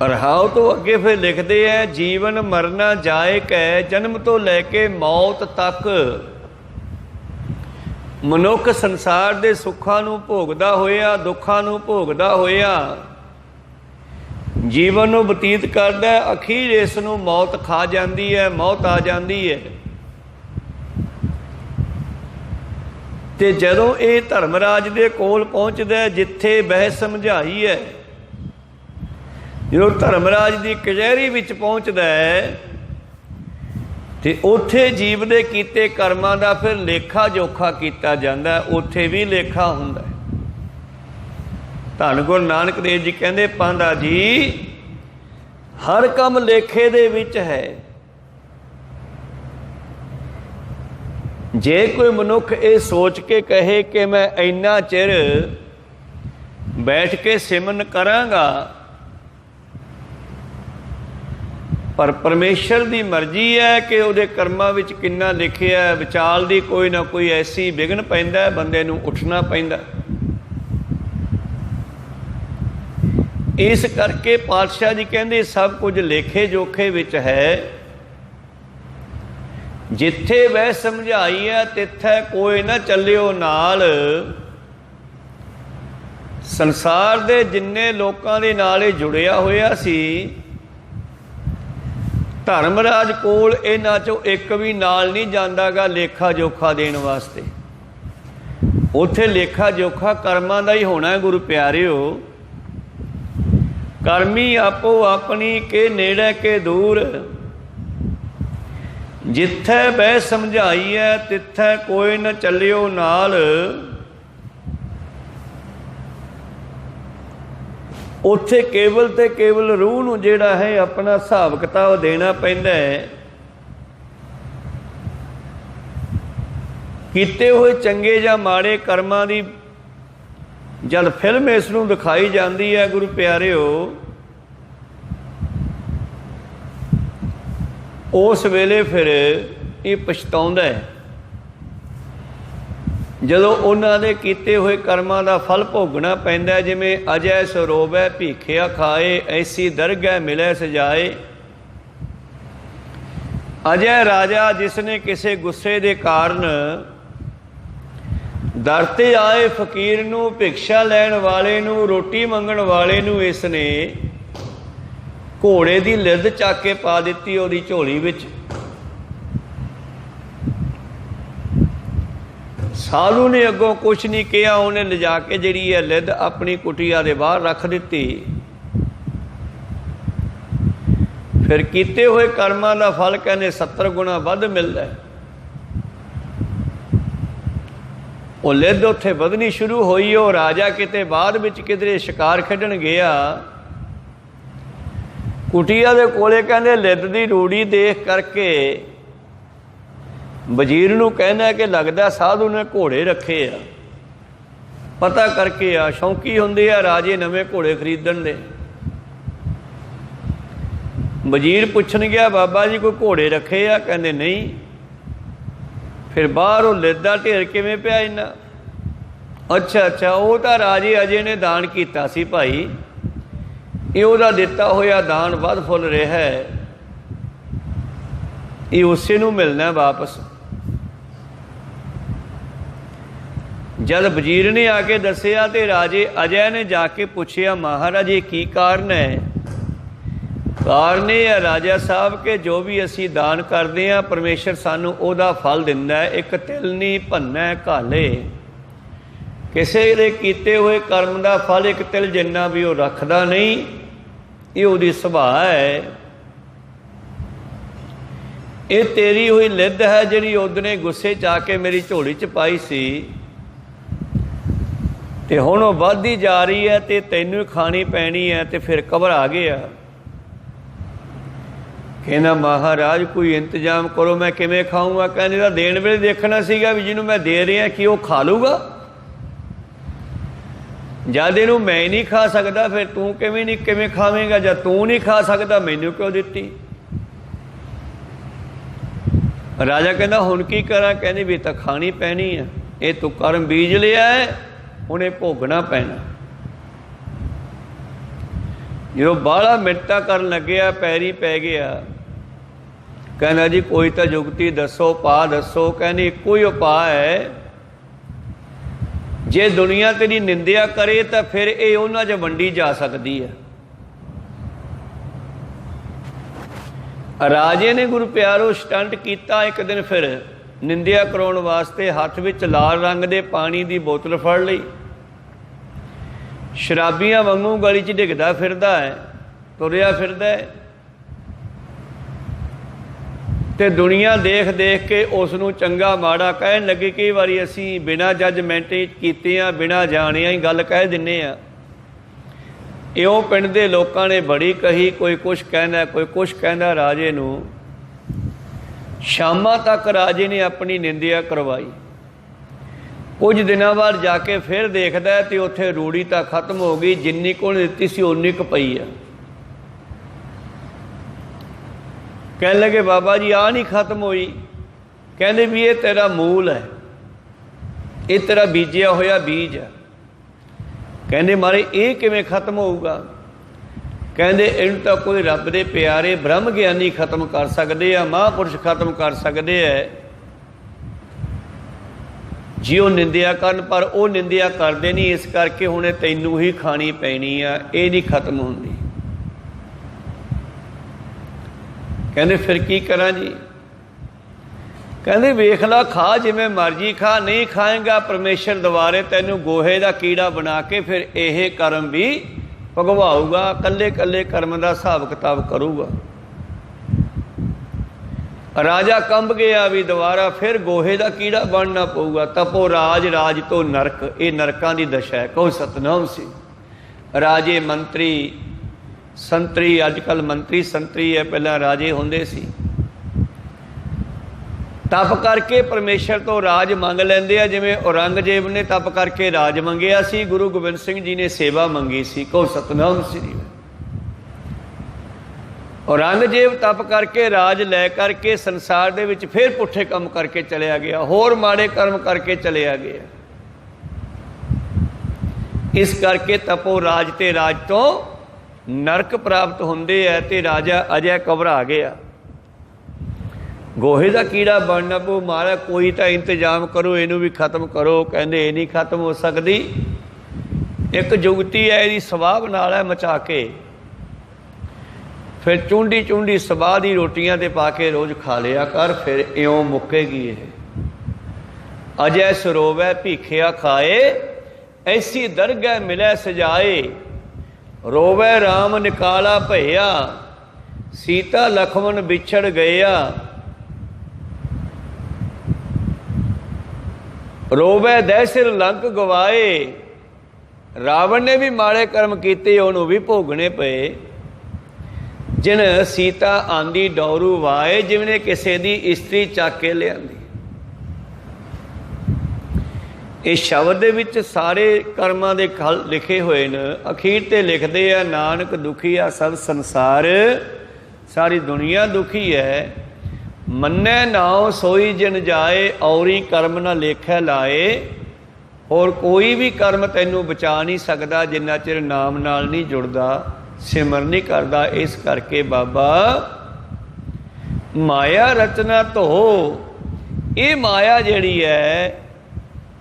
रहाव तो अगे फिर लिखते हैं, जीवन मरना जाए कै जन्म तो लैके मौत तक मनुख संसार दे सुखां नूं भोगदा होया, दुखां नूं भोगदा होया जीवन नूं बतीत करदा है। अखीर इस नूं मौत खा जाती है, मौत आ जाती है। ते जदों ये धर्मराज दे कोल पहुँचदा है, जिथे बहस समझाई है, जो धर्मराज की कचहरी विच पहुँचता है, तो उत्थे जीव दे कीते कर्मां दा फिर लेखा जोखा किया जाता है। उत्थे भी लेखा हुंदा है। धन गुरु नानक देव जी कहते, पांधा जी हर काम लेखे दे विच है। जे कोई मनुख ये सोच के कहे कि मैं इन्ना चिर बैठ के सिमरन करांगा, पर परमेश्वर की मर्जी है कि उहदे कर्मां विच किन्ना लिखिया है। विचाल दी कोई ना कोई ऐसी विघन पैंदा है, बंदे नूं उठना पैंदा। इस करके पातशाह जी कहंदे सब कुछ लेखे जोखे विच है। जिथे वह समझाई है तिथे कोई ना चलियो नाल। संसार दे जिन्ने लोकां दे नाल जुड़िया होया सी, धर्मराज कोल इन्हां चों एक भी नाल नहीं जांदा गा लेखा जोखा देण वास्ते। उत्थे लेखा जोखा कर्मां दा ही होना है। गुरु प्यारिओ, कर्मी आपो अपनी के नेड़े के दूर। जिथे बह समझाई है तिथे कोई न चलियो नाल। उत्थे केवल ते केवल रूह नूं जिहड़ा है अपना हिसाब किताब देना पैंदा है। कीते हुए चंगे या माड़े कर्मां दी जद फिल्म इस नूं दिखाई जाती है, गुरु प्यारिओ, उस वेले फिर ये पछताउंदा है। जदों उन्हां दे कीते हुए कर्मां दा फल भोगना पैंदा है। जिवें अजय सरोवै भीखिया खाए, ऐसी दरगह मिले सजाए। अजय राजा जिसने किसी गुस्से के कारण दर ते आए फकीर नूं, भिक्षा लैण वाले नूं, रोटी मंगण वाले नूं इसने घोड़े की लिद चक के पा दी उहदी झोली विच। साधु ने अगों कुछ नहीं कहा, उन्हें लिजा के जिहड़ी है लिद अपनी कुटिया के बाहर रख दी। फिर कीते हुए कर्मां दा फल कहने 70 गुणा वध मिलता है। वो लिद उत्थे वधनी शुरू हुई। वो राजा किते बाद विच किधरे शिकार खेडण गया, कुटिया दे कोले कहंदे लिद दी रूड़ी देख करके वजीर नूं कहना कि लगदा साधु ने घोड़े रखे आ, पता करके आ। शौकी हुंदे आ राजे नवे घोड़े खरीदण दे। वजीर पुछण गया, बाबा जी कोई घोड़े रखे आ? कहंदे नहीं। फिर बाहर वो लिद दा ढेर किवें पिया इन्ना? अच्छा अच्छा, वो तो राजे अजे ने दान कीता सी भाई, ये उहदा दिता होया दान वध फुल रहा है, ये उसे नूं मिलना वापस। जब वजीर ने आके दसिया तो राजे अजय ने जाके पूछया, महाराज ये की कारण है? कारण ये है राजा साहब के जो भी असी दान करते हैं परमेश्वर सानू ओहदा फल दिंदा है। एक तिल नहीं भन्ना घाले। किसी दे कीते हुए कर्म का फल एक तिल जिन्ना भी वो रखदा नहीं, ये उहदी सुभाअ है। ये तेरी हुई लिद है जिहड़ी उदने गुस्से च आके मेरी झोली च पाई सी, ते हुण वो वधदी जा रही है ते तैनूं खानी पैनी है। ते फिर घबरा गया, कहना महाराज कोई इंतजाम करो, मैं किवें खाऊंगा? कहने दा देण वेले देखना सीगा भी जिन्हों मैं दे रहा कि वो खा लूगा। जद इनू मैं नहीं खा सकता फिर तू किवें खावेंगा, जब तू नहीं खा सकता मैनू क्यों दिती। राजा कहता हुण की करा, कहने भी तो खानी पैनी है, ये तू कर्म बीज लिया है, उन्हें भोगना पैना। जो बाहला मिन्नतां करन लग्या पैरी पै गया, कहना जी कोई तो जुगती दसो, पा दसो। कहने इक्को ही उपाय है, जे दुनिया तेरी निंदिया करे तो फिर ये उन्हां च वंडी जा सकती है। राजे ने गुरु प्यारो स्टंट किया एक दिन, फिर निंदिया कराउण वास्ते हथ विच लाल रंग दे पानी की बोतल फड़ लई, शराबियां वांगू गली च डिगदा फिरदा है, तुरिया फिरदा है, ते दुनिया देख देख के उसनूं चंगा माड़ा कहन लगी। कई वारी असीं बिना जजमेंट कीतियां बिना जाणिया ही गल कह दिंने आ। इउं पिंड दे लोकां ने बड़ी कही, कोई कुछ कहंदा कोई कुछ कहंदा। राजे नूं शामां तक राजे ने अपनी निंदिया करवाई। कुछ दिनों बाद जाके फिर देखदा है तो उत्थे रूड़ी तो खत्म हो गई, जिन्नी को दित्ती सी उन्नी क पई है। कह लगे बाबा जी आ नहीं खत्म हुई, कहते भी ये तेरा मूल है, ये तेरा बीजिया होया बीज है। कहते मारे ये किवें खत्म होऊगा, कहते इन तो कोई रब दे प्यारे ब्रह्म ज्ञानी खत्म कर सकते हैं, महापुरुष खत्म कर सकते हैं। जी वो निंदिया करन, पर वो निंदिया करते नहीं, इस करके हुणे तैनू ही खानी पैनी है, ये नहीं खत्म होंदी। कहते फिर की करा जी, कहते वेख ला खा जिवें मर्जी खा, नहीं खाएगा परमेश्वर दुबारे तैनू गोहे का कीड़ा बना के फिर यह कर्म भी भगवाऊगा, कल्ले कल्ले कर्म का हिसाब किताब करूगा। राजा कंब गया भी दोबारा फिर गोहे का कीड़ा बनना पऊगा। तपो राज, राज तो नरक, ये नरकां दी दशा है। कहो सतनाम सी। राजे मंत्री संतरी, अजकल मंत्री संतरी है, पहला राजे होंदे सी। तप करके परमेश्वर तो राज मंग लेंदे आ, जिवें औरंगजेब ने तप करके राज मंगिया सी, गुरु गोबिंद सिंह जी ने सेवा मंगी सी। कहो सतनाम श्री। औरंगजेब तप करके राज लै करके संसार दे विच फिर पुठे काम करके चलिया गया, होर माड़े कर्म करके चलिया गया। इस करके तपो राज ते राज तो नरक प्राप्त होंदे है। ते राजा अजय घबरा गया, गोहे का कीड़ा बनना पो, मारा कोई तो इंतजाम करो, इनू भी खत्म करो। कहते ये नहीं खत्म हो सकती, एक जुगती है इसकी सवाह बना लै मचा के, फिर चूंडी चूंडी सवाह की रोटियां ते पा के रोज़ खा लिया कर, फिर इउं मुक्केगी। अजय सरोवै भीखिया खाए, ऐसी दरगह मिलै सजाए। रोवै राम निकाला भैया, सीता लक्ष्मण बिछड़ गया। रोवै दै सिर लंक गवाए। रावण ने भी माड़े कर्म किए, उन्होंने भी भोगने पे। जिन सीता आंदी डौरू वाए, जिवें किसी की इस्त्री चक के लियांदी। इस शब्द दे विच सारे कर्मां दे खल लिखे हुए न। अखीर ते लिखदे आ, नानक दुखी आ सब संसार, सारी दुनिया दुखी है। मन्नै नाउ सोई जिन जाए, औरी कर्म न लेखै लाए। और कोई भी कर्म तैनू बचा नहीं सकता जिन्ना चिर नाम नाल नहीं जुड़दा, सिमर नहीं करदा। इस करके बाबा माया रचना धो। ये माया जिहड़ी है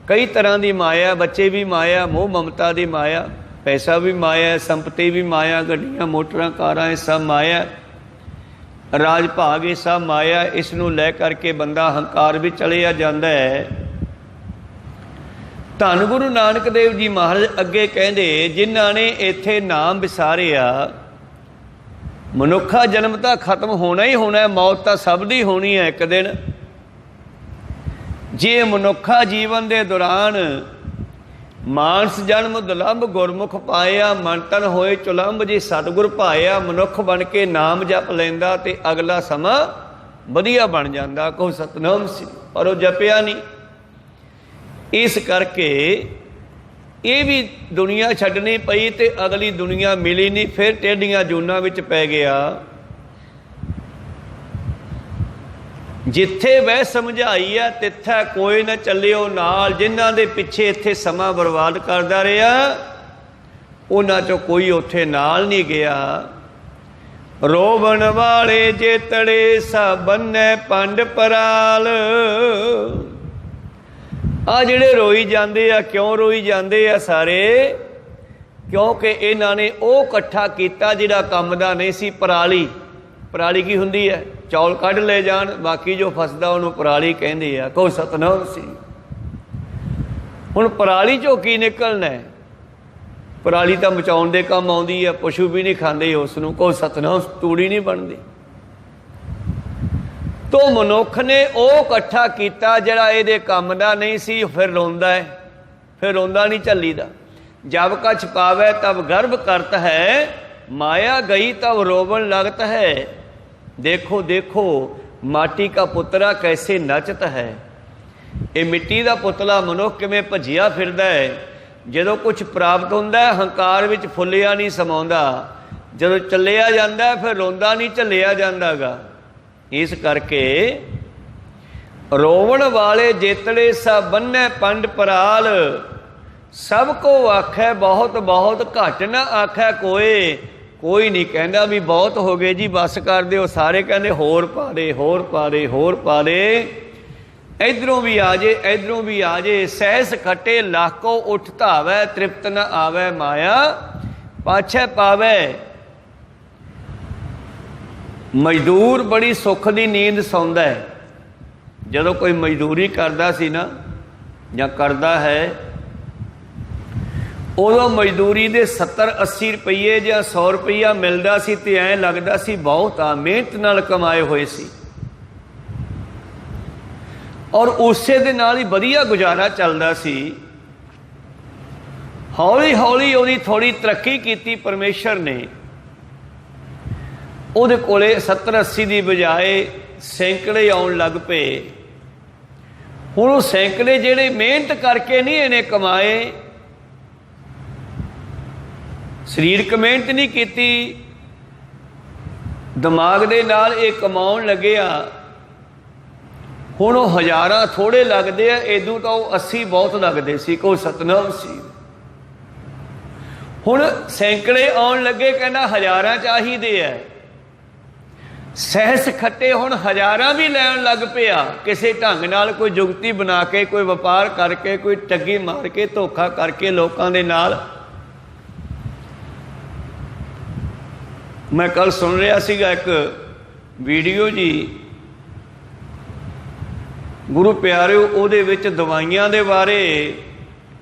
कई तरह की माया, बच्चे भी माया, मोह ममता की माया, पैसा भी माया, संपत्ति भी माया, गड्डियां मोटरां कारां सब माया, राज भाग ये सब माया। इसनूं लै करके बंदा हंकार भी चलिया जाता है। धन गुरु नानक देव जी महाराज अगे कहते, जिन्हां ने इत्थे नाम विसारिया, मनुखा जन्म तो खत्म होना ही होना है, मौत तो सब दी होनी है एक दिन। जे मनुखा जीवन के दौरान मानस जन्म दुलंभ गुरमुख पाया, मन तन होए चुलंभ। जे सतगुर पाया मनुख बन के नाम जप लैंदा ते अगला समा वधिया बन जाता। को सतनाम सी, पर वो जपिया नहीं। इस करके ये भी दुनिया छड्डनी पई ते अगली दुनिया मिली नहीं, फिर टेढ़ियां जूनां विच पै गया। जिथे वह समझाई है तिथे कोई न चलियो नाल, जिन्हां दे पिछे इत्थे समा बर्बाद करदा रहा उन्हां चों कोई उत्थे नाल नहीं गया। रोवण वाले जेतड़े सा बन्ने पंड पराल। आ जिहड़े रोई जांदे आ, क्यों रोई जांदे आ सारे? क्योंकि इन्हां ने वो इकट्ठा कीता जिहड़ा काम दा नहीं सी। पराली, पराली की हुंदी है? चौल कढ़ ले जान, बाकी जो फसदा उहनूं पराली कहंदे आ। कोई सतनाम सी। हुण पराली चों की निकलना है? पराली तो मचाउण दे काम आउंदी है, पशु भी नहीं खांदे उसनूं। कोई सतनाम, तूड़ी नहीं बनदी। तो मनुख ने वो इकट्ठा किया जिहड़ा इहदे काम दा नहीं सी, फिर रोंदा है, फिर रोंदा नहीं झल्लीदा। जब कछ पावै तब गर्भ करत है, माया गई तब रोवन लगत है। देखो देखो माटी का पुतला कैसे नचत है। ये मिट्टी का पुतला मनुख किवें भजिया फिरदा है। जदों कुछ प्राप्त हुंदा है हंकार विच फुलिया नहीं समाउंदा, जदों चलिया जांदा है फिर रोंदा नहीं झल्लिया जांदागा। इस करके रोवण वाले जेतड़े सा बन्ने पंड पराल। सब को आखै बहुत बहुत, घट न आखै कोई। कोई नहीं कहना भी बहुत हो गए जी बस कर दो, सारे कहते होर पा दे, होर पा दे, होर पा दे। इधरों भी आ जे, इधरों भी आ जे। सहस खटे लाखों उठ धावै, तृप्त न आवै माया पाछे पावै। मजदूर बड़ी सुख की नींद सौंदा है। जदों कोई मजदूरी करदा सी ना जां करदा है, उदों मजदूरी दे 70-80 रुपये या 100 रुपया मिलता सी ते ऐं लगदा सी बहुत आ, मेहनत नाल कमाए हुए सी। और उसे दे नाल ही वधिया गुजारा चलदा सी। हौली हौली उहदी थोड़ी तरक्की कीती परमेश्वर ने। उहदे कोले 70-80 की बजाय सैकड़े आउण लग पे। हुण वो सैकड़े जिहड़े मेहनत करके नहीं इहने कमाए, सरीरक मेहनत नहीं की, दिमाग दे नाल ये कमाउण लग्या। हुण वो हज़ारां थोड़े लगदे आ, इदों तो 80 बहुत लगदे सी। कोई सतनाम सी। हुण सैकड़े आउण लगे, कहना हज़ारां चाहीदे आ। सहस खट्टे हुण हज़ारां भी लैण लग पिया। किसी ढंग नाल कोई जुगती बना के, कोई व्यापार करके, कोई ठगी मार के, धोखा करके लोकां दे नाल। मैं कल सुन रहा सीगा एक वीडियो जी, गुरु प्यारिओ उहदे विच दवाइयां दे बारे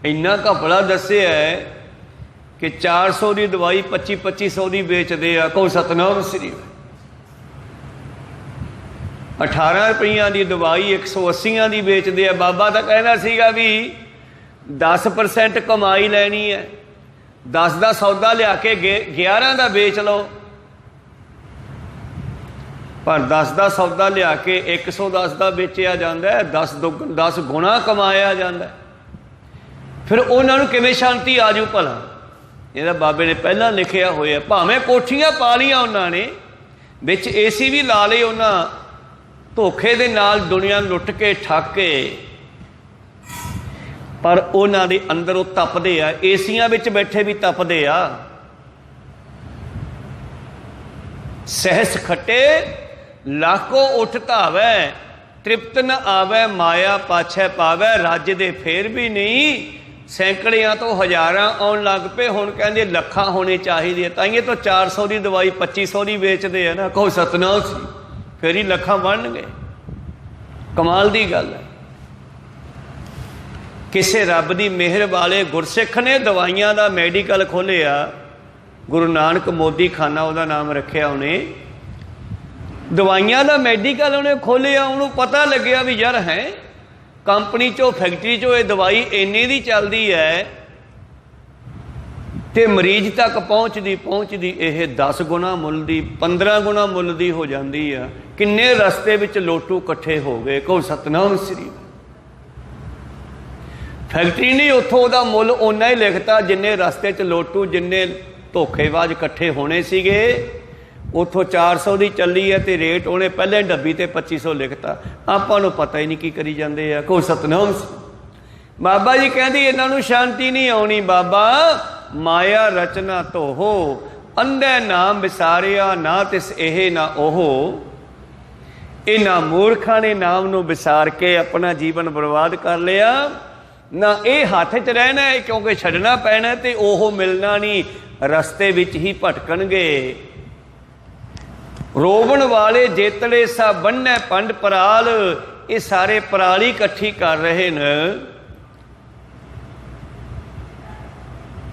इन्ना घपला दस्सिया है कि 400 की दवाई 2500 की बेचते आ। कोई सतनाम श्री। 18 रुपये की दवाई 180 की बेचते आ। बाबा तो कहना सीगा भी 10% कमाई लैनी है, 10 का सौदा लिया के 11 का बेच लो। पर 10 का सौदा लिया के 110 का बेचिया जाता है, 10 गुणा कमाया जाता है। फिर उन्होंने किवें शांति आजू भला? ये बाबे ने पहला लिखिया होया। भावें कोठियां पा लिया उन्होंने, विच AC भी ला लए उन्होंने, धोखे दे नाल दुनिया लुट के ठग के, पर उन्हों दे अंदर वो तपदे आ। एसियां विच बैठे भी तपदे आ। सहस खट्टे लाखों उठ धावै, तृप्त न आवै माया पाछे पावै। रज दे फिर भी नहीं, सैकड़ियां तो हज़ारां आउण लग पे। हुण कहंदे लखां होने चाहिए, ताइए तो 400 की दवाई 2500 की बेचते हैं ना। कोई सतनाम सी, फिर ही लखां बन गए। कमाल की गल है। किसी रब की मेहर वाले गुरसिख ने दवाइयां का मैडिकल खोलिया। गुरु नानक मोदी खाना उहदा नाम रखिया उन्हें। दवाइयां का मैडिकल उन्हें खोलिया। उन्होंने पता लग्या भी यार है कंपनी चो, फैक्ट्री चो ये दवाई इन्ने दी चलती है तो मरीज तक पहुँचती यह 10 गुणा मुल दी, 15 गुणा मुल दी हो जाती है। किन्ने रस्ते विच लोटू इकट्ठे हो गए। कोई सतनाम श्री। फैक्ट्री नहीं, उत्थों ਉਹਦਾ ਮੁੱਲ ਓਨਾ ही लिखता जिन्ने रस्ते 'ਚ लोटू जिन्ने धोखेबाज इकट्ठे होने सीगे। ਉੱਥੋਂ 400 ਦੀ ਚੱਲੀ है तो रेट ਉਹਨੇ ਪਹਿਲੇ ਡੱਬੀ ਤੇ 2500 लिखता। ਆਪਾਂ ਨੂੰ पता ही नहीं की करी ਜਾਂਦੇ ਆ। ਕੋਈ सतनाम बाबा जी कहती इन्हां नूं शांति नहीं आउणी। बाबा माया रचना धोहो, अंधे नाम विसारिया ना तिस एह ना ओहो। इन्हां मूर्खां ने नाम नूं विसार के अपना जीवन बर्बाद कर लिया। ना ये हथ च रहना है क्योंकि छड्डना पैना ते ओह मिलना नहीं, रस्ते विच ही भटकणगे। रोवण वाले जेतले सा बन्ने पंड पराल, ये सारे पराली इकट्ठी कर रहे न।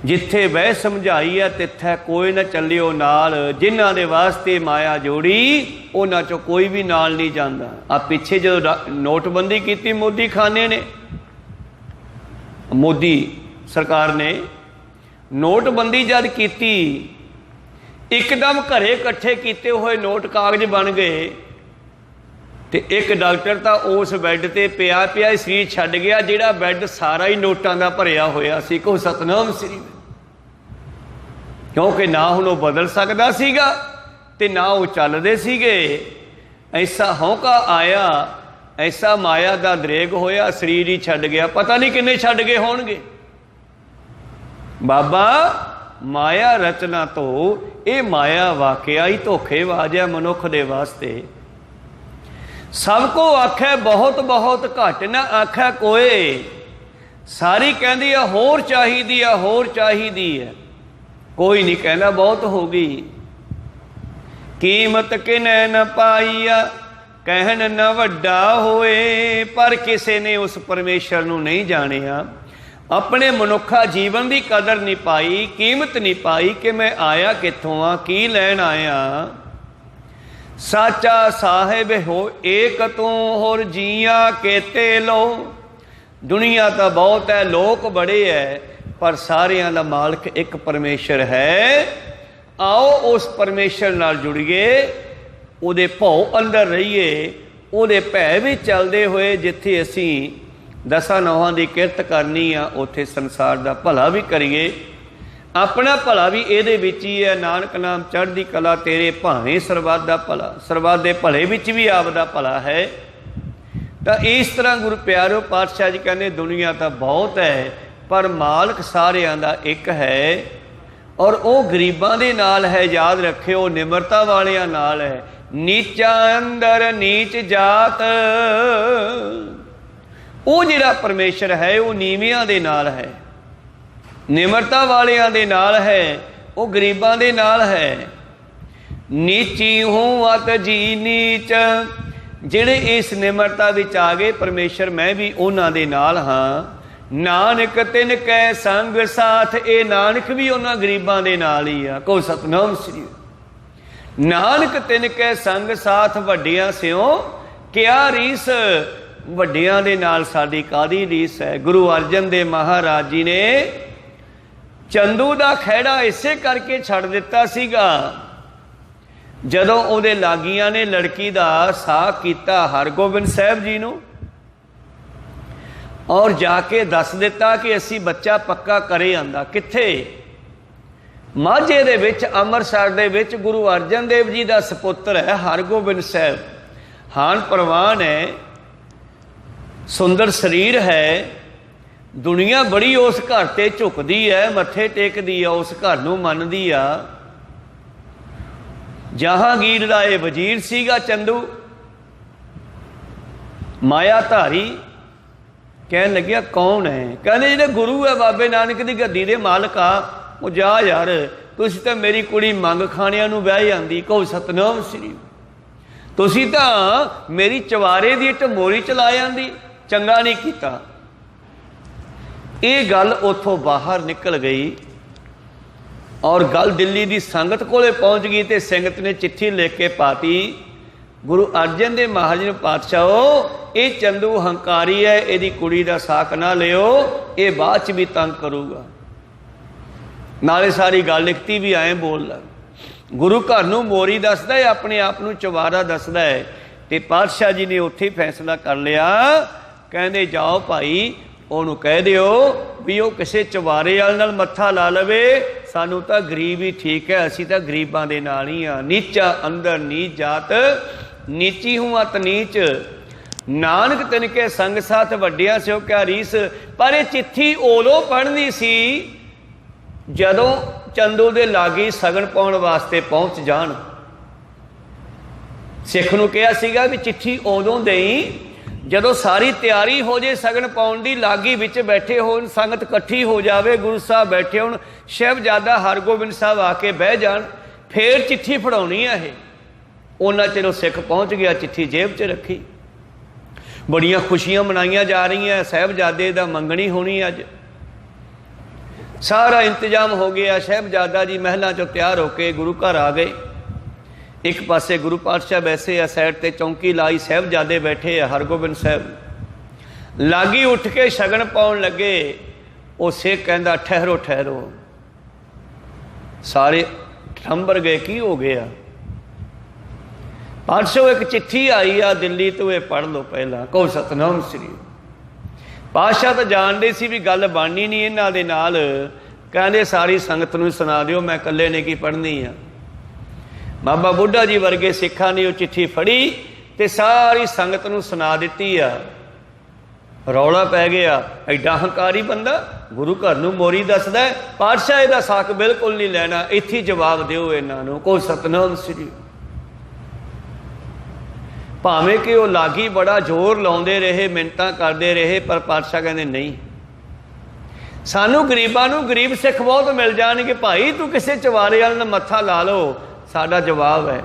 जिथे बह समझाई है तिथे कोई ना चलियो नाल, जिन्हां दे वास्ते माया जोड़ी उन्हां चों कोई भी नाल नहीं जांदा। आ पिछे जो नोटबंदी की मोदी खाने ने, मोदी सरकार ने नोटबंदी जद की एकदम घरे इकट्ठे किए हुए नोट कागज बन गए। तो एक डॉक्टर तो उस बैड ते पिया पिया शरीर छड्ड गया, जिहड़ा बैड सारा ही नोटां दा भरिया होया सी। को सतनाम श्री, क्योंकि ना हुण वो बदल सकदा सीगा ते ना वो चलदे सीगे। ऐसा हौका आया, ऐसा माया दा दरेग होया, शरीर ही छड्ड गया। पता नहीं किन्ने छड्ड गए होणगे। बाबा माया रचना तो ये माया वाकया ही धोखेबाज है मनुख दे वास्ते। सबको आखै बहुत बहुत घट ना आखै कोई, सारी कहती है होर चाहिदी है, होर चाहिदी है। कोई नहीं कहना बहुत हो गई। कीमत किने न पाईया कहन न वड्डा होए, पर किसी ने उस परमेश्वर नूं नहीं जानिया। अपने मनुखा जीवन की कदर नहीं पाई, कीमत नहीं पाई कि मैं आया कित्थों आ, की लैन आया। साचा साहिब हो एक तू होर जिया केते लो। दुनिया तो बहुत है, लोग बड़े है, पर सारियां दा मालिक एक परमेश्वर है। आओ उस परमेश्वर नाल जुड़िए, उहदे भौ अंदर रहिए, उहदे भै विच चलदे हुए जिथे असीं दसां नौहां दी किरत करनी आ, उत्थे संसार दा भला भी करिए, अपना भला भी इहदे विच ही है। नानक नाम चढ़दी कला तेरे भावें सरबत दा भला, सरबत दे भले विच भी आप दा भला है। तो इस तरह गुरु प्यारो पातशाह जी कहने दुनिया तो बहुत है, पर मालिक सारियां दा एक है। और वो गरीबां दे नाल है, याद रखियो, निमरता वालियां नाल है। नीचा अंदर नीच जात, वो जिहड़ा परमेश्वर है वो नीवियां दे नाल है, निमरता वालियां दे नाल है, वो गरीबां दे नाल है। नीची हूँ अत जी नीच, जिहड़े इस निमरता विच आ गए परमेश्वर मैं भी उन्हां दे नाल हाँ। नानक तिन कै संग साथ, ये नानक भी उन्हां गरीबां दे नाल ही आ। को सतनाम श्री। नानक तिन कै संग साथ वड्डियां स्यों क्या रीस, ਵੱਡਿਆਂ ਦੇ ਨਾਲ ਸਾਡੀ ਕਾਦੀ ਰੀਸ ਹੈ। ਗੁਰੂ ਅਰਜਨ ਦੇਵ ਮਹਾਰਾਜ ਜੀ ਨੇ ਚੰਦੂ ਦਾ ਖਹਿੜਾ ਇਸੇ ਕਰਕੇ ਛੱਡ ਦਿੱਤਾ ਸੀਗਾ, ਜਦੋਂ ਉਹਦੇ ਲਾਗੀਆਂ ਨੇ ਲੜਕੀ ਦਾ ਸਾਹ ਕੀਤਾ ਹਰਗੋਬਿੰਦ ਸਾਹਿਬ ਜੀ ਨੂੰ, ਔਰ ਜਾ ਕੇ ਦੱਸ ਦਿੱਤਾ ਕਿ ਅਸੀਂ ਬੱਚਾ ਪੱਕਾ ਕਰੇ ਆਂਦਾ। ਕਿੱਥੇ? ਮਾਝੇ ਦੇ ਵਿੱਚ, ਅੰਮ੍ਰਿਤਸਰ ਦੇ ਵਿੱਚ ਗੁਰੂ ਅਰਜਨ ਦੇਵ ਜੀ ਦਾ ਸਪੁੱਤਰ ਹੈ ਹਰਗੋਬਿੰਦ ਸਾਹਿਬ। ਹਾਨ ਪ੍ਰਵਾਨ है, सुंदर शरीर है, दुनिया बड़ी उस घर ते झुकदी है, मत्थे टेकदी है, उस घर नूं मनदी आ। जहांगीर दा ये वजीर सीगा चंदू, मायाधारी। कहन लग्या कौन है? कहंदे जिहड़े गुरु है बाबे नानक दी गद्दी दे मालक आ। वो जा यार, तुसीं तां मेरी कुड़ी मंग खाणिਆਂ ਨੂੰ ਵਿਆਹ ਜਾਂਦੀ। कहो सतनाम श्री। तुसीं तां मेरी चवारे दी ढमोरी चला ਜਾਂਦੀ, चंगा नहीं किया। ये गल उथों बाहर निकल गई और गल दिल्ली की संगत कोले पहुँच गई। तो संगत ने चिट्ठी लिख के पाती, गुरु अर्जन देव महाराज ने, पातशाहो ये चंदू हंकारी है, यदी कुड़ी का साक ना लियो, ये बाद च भी तंग करूगा। नाले सारी गल लिखती भी आए बोल ला। गुरु घर नूं मोरी दसदा है, अपने आप नूं चवारा दसदा है। तो पातशाह जी ने उत्थे फैसला कर लिया, कहते जाओ भाई ਉਹਨੂੰ ਕਹਿ ਦਿਓ ਵੀ ਉਹ ਕਿਸੇ ਚਵਾਰੇ ਵਾਲੇ ਨਾਲ ਮੱਥਾ ਲਾ ਲਵੇ, ਸਾਨੂੰ ਤਾਂ ਗਰੀਬ ਹੀ ਠੀਕ ਹੈ, ਅਸੀਂ ਤਾਂ ਗਰੀਬਾਂ ਦੇ ਨਾਲ ਹੀ ਆ। ਨੀਚਾ ਅੰਦਰ ਨੀਚ ਜਾਤ, ਨੀਚੀ ਹੂੰ ਅਤ ਨੀਚ, ਨਾਨਕ ਤਿਨ ਕੇ ਸੰਗ ਸਾਥ ਵੱਡਿਆ ਸਿਓ ਕਿਆ ਰੀਸ। ਪਰ ਇਹ ਚਿੱਠੀ ਉਦੋਂ ਪੜ੍ਹਨੀ ਸੀ ਜਦੋਂ ਚੰਦੂ ਦੇ ਲਾਗੀ ਸਗਨ ਪਾਉਣ ਵਾਸਤੇ ਪਹੁੰਚ ਜਾਣ। ਸਿੱਖ ਨੂੰ ਕਿਹਾ ਸੀਗਾ ਵੀ ਚਿੱਠੀ ਉਦੋਂ ਦੇਈ ਜਦੋਂ ਸਾਰੀ ਤਿਆਰੀ ਹੋ ਜੇ ਸਗਨ ਪਾਉਣ ਦੀ, ਲਾਗੀ ਵਿੱਚ ਬੈਠੇ ਹੋਣ, ਸੰਗਤ ਇਕੱਠੀ ਹੋ ਜਾਵੇ, ਗੁਰੂ ਸਾਹਿਬ ਬੈਠੇ ਹੋਣ, ਸਾਹਿਬਜ਼ਾਦਾ ਹਰਗੋਬਿੰਦ ਸਾਹਿਬ ਆ ਕੇ ਬਹਿ ਜਾਣ, ਫੇਰ ਚਿੱਠੀ ਫੜਾਉਣੀ ਆ। ਇਹ ਉਹਨਾਂ ਚਿਰੋਂ ਸਿੱਖ ਪਹੁੰਚ ਗਿਆ, ਚਿੱਠੀ ਜੇਬ 'ਚ ਰੱਖੀ। ਬੜੀਆਂ ਖੁਸ਼ੀਆਂ ਮਨਾਈਆਂ ਜਾ ਰਹੀਆਂ, ਸਾਹਿਬਜ਼ਾਦੇ ਦਾ ਮੰਗਣੀ ਹੋਣੀ ਅੱਜ। ਸਾਰਾ ਇੰਤਜ਼ਾਮ ਹੋ ਗਿਆ, ਸਾਹਿਬਜ਼ਾਦਾ ਜੀ ਮਹਿਲਾਂ 'ਚੋਂ ਤਿਆਰ ਹੋ ਕੇ ਗੁਰੂ ਘਰ ਆ ਗਏ। ਇੱਕ ਪਾਸੇ ਗੁਰੂ ਪਾਤਸ਼ਾਹ ਬੈਸੇ ਆ, ਸਾਈਡ ਤੇ ਚੌਂਕੀ ਲਾਈ, ਸਾਹਿਬਜ਼ਾਦੇ ਬੈਠੇ ਆ, ਹਰਗੋਬਿੰਦ ਸਾਹਿਬ ਲਾਗੀ ਉੱਠ ਕੇ ਸ਼ਗਨ ਪਾਉਣ ਲੱਗੇ। ਉਹ ਸਿੱਖ ਕਹਿੰਦਾ ਠਹਿਰੋ ਠਹਿਰੋ। ਸਾਰੇ ਠੰਬਰ ਗਏ, ਕੀ ਹੋ ਗਿਆ? ਪਾਤਸ਼ਾਹ ਇੱਕ ਚਿੱਠੀ ਆਈ ਆ ਦਿੱਲੀ ਤੋਂ, ਇਹ ਪੜ੍ਹ ਲਓ ਪਹਿਲਾਂ। ਕਹੋ ਸਤਨਾਮ ਸ੍ਰੀ। ਪਾਤਸ਼ਾਹ ਤਾਂ ਜਾਣਦੇ ਸੀ ਵੀ ਗੱਲ ਬਣਨੀ ਨਹੀਂ ਇਹਨਾਂ ਦੇ ਨਾਲ। ਕਹਿੰਦੇ ਸਾਰੀ ਸੰਗਤ ਨੂੰ ਸੁਣਾ ਦਿਓ, ਮੈਂ ਇਕੱਲੇ ਨੇ ਕੀ ਪੜ੍ਹਨੀ ਆ। ਬਾਬਾ ਬੁੱਢਾ ਜੀ ਵਰਗੇ ਸਿੱਖਾਂ ਨੇ ਉਹ ਚਿੱਠੀ ਫੜੀ ਤੇ ਸਾਰੀ ਸੰਗਤ ਨੂੰ ਸੁਣਾ ਦਿੱਤੀ ਆ। ਰੌਲਾ ਪੈ ਗਿਆ, ਐਡਾ ਹੰਕਾਰੀ ਬੰਦਾ ਗੁਰੂ ਘਰ ਨੂੰ ਮੋਰੀ ਦੱਸਦਾ। ਪਾਤਸ਼ਾਹ ਇਹਦਾ ਸਾਕ ਬਿਲਕੁਲ ਨਹੀਂ ਲੈਣਾ, ਇੱਥੇ ਜਵਾਬ ਦਿਓ ਇਹਨਾਂ ਨੂੰ। ਕਹੋ ਸਤਨਾਮ ਸ੍ਰੀ। ਭਾਵੇਂ ਕਿ ਉਹ ਲਾਗੀ ਬੜਾ ਜ਼ੋਰ ਲਾਉਂਦੇ ਰਹੇ, ਮਿੰਨਤਾਂ ਕਰਦੇ ਰਹੇ, ਪਰ ਪਾਤਸ਼ਾਹ ਕਹਿੰਦੇ ਨਹੀਂ, ਸਾਨੂੰ ਗਰੀਬਾਂ ਨੂੰ ਗਰੀਬ ਸਿੱਖ ਬਹੁਤ ਮਿਲ ਜਾਣਗੇ, ਭਾਈ ਤੂੰ ਕਿਸੇ ਚਵਾਰੇ ਵਾਲੇ ਨਾਲ ਮੱਥਾ ਲਾ ਲਓ, ਸਾਡਾ ਜਵਾਬ ਹੈ।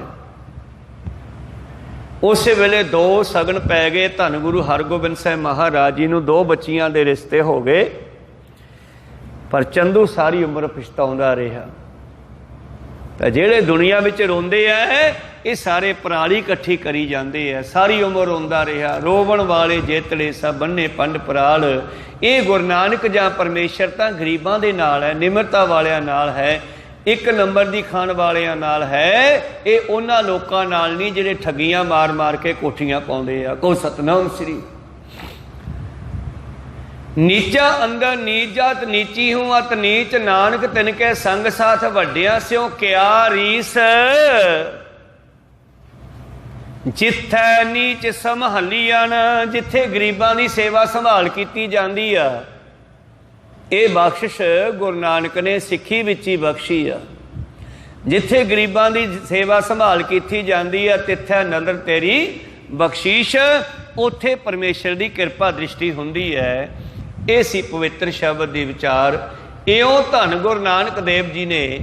ਉਸੇ ਵੇਲੇ 2 ਸਗਨ ਪੈ ਗਏ। ਧੰਨ ਗੁਰੂ ਹਰਗੋਬਿੰਦ ਸਾਹਿਬ ਮਹਾਰਾਜ ਜੀ ਨੂੰ 2 ਬੱਚੀਆਂ ਦੇ ਰਿਸ਼ਤੇ ਹੋ ਗਏ, ਪਰ ਚੰਦੂ ਸਾਰੀ ਉਮਰ ਪਛਤਾਉਂਦਾ ਰਿਹਾ। ਤਾਂ ਜਿਹੜੇ ਦੁਨੀਆ ਵਿੱਚ ਰੋਂਦੇ ਆ, ਇਹ ਸਾਰੇ ਪਰਾਲੀ ਇਕੱਠੀ ਕਰੀ ਜਾਂਦੇ ਆ। ਸਾਰੀ ਉਮਰ ਰੋਂਦਾ ਰਿਹਾ। ਰੋਵਣ ਵਾਲੇ ਜੇਤੜੇ ਸਭ ਬੰਨੇ ਪੰਡ ਪਰਾਲ। ਇਹ ਗੁਰੂ ਨਾਨਕ ਜਾਂ ਪਰਮੇਸ਼ਰ ਤਾਂ ਗਰੀਬਾਂ ਦੇ ਨਾਲ ਹੈ, ਨਿਮਰਤਾ ਵਾਲਿਆਂ ਨਾਲ ਹੈ, 1 ਨੰਬਰ ਦੀ ਖਾਣ ਵਾਲਿਆਂ ਨਾਲ ਹੈ। ਇਹ ਉਹਨਾਂ ਲੋਕਾਂ ਨਾਲ ਨਹੀਂ ਜਿਹੜੇ ਠੱਗੀਆਂ ਮਾਰ ਮਾਰ ਕੇ ਕੋਠੀਆਂ ਪਾਉਂਦੇ ਆ। ਕਹੋ ਸਤਨਾਮ ਸ੍ਰੀ। ਨੀਚਾ ਅੰਦਰ ਨੀਚ ਜਾਤ, ਨੀਚੀ ਹੂੰ ਅਤ ਨੀਚ, ਨਾਨਕ ਤਿਨ ਕੇ ਸੰਗ ਸਾਥ ਵੱਡਿਆ ਸਿਓ ਕਿਆ ਰੀਸ। ਜਿੱਥੈ ਨੀਚ ਸੰਭਾਲੀਆਂ, ਜਿੱਥੇ ਗਰੀਬਾਂ ਦੀ ਸੇਵਾ ਸੰਭਾਲ ਕੀਤੀ ਜਾਂਦੀ ਆ। ਇਹ ਬਖਸ਼ਿਸ਼ ਗੁਰੂ ਨਾਨਕ ਨੇ ਸਿੱਖੀ ਵਿੱਚ ਹੀ ਬਖਸ਼ੀ ਆ। ਜਿੱਥੇ ਗਰੀਬਾਂ ਦੀ ਸੇਵਾ ਸੰਭਾਲ ਕੀਤੀ ਜਾਂਦੀ ਆ, ਤਿੱਥੈ ਨਦਰ ਤੇਰੀ ਬਖਸ਼ੀਸ਼, ਉੱਥੇ ਪਰਮੇਸ਼ਰ ਦੀ ਕਿਰਪਾ ਦ੍ਰਿਸ਼ਟੀ ਹੁੰਦੀ ਹੈ। ਇਹ ਸੀ ਪਵਿੱਤਰ ਸ਼ਬਦ ਦੇ ਵਿਚਾਰ। ਇਉਂ ਧੰਨ ਗੁਰੂ ਨਾਨਕ ਦੇਵ ਜੀ ਨੇ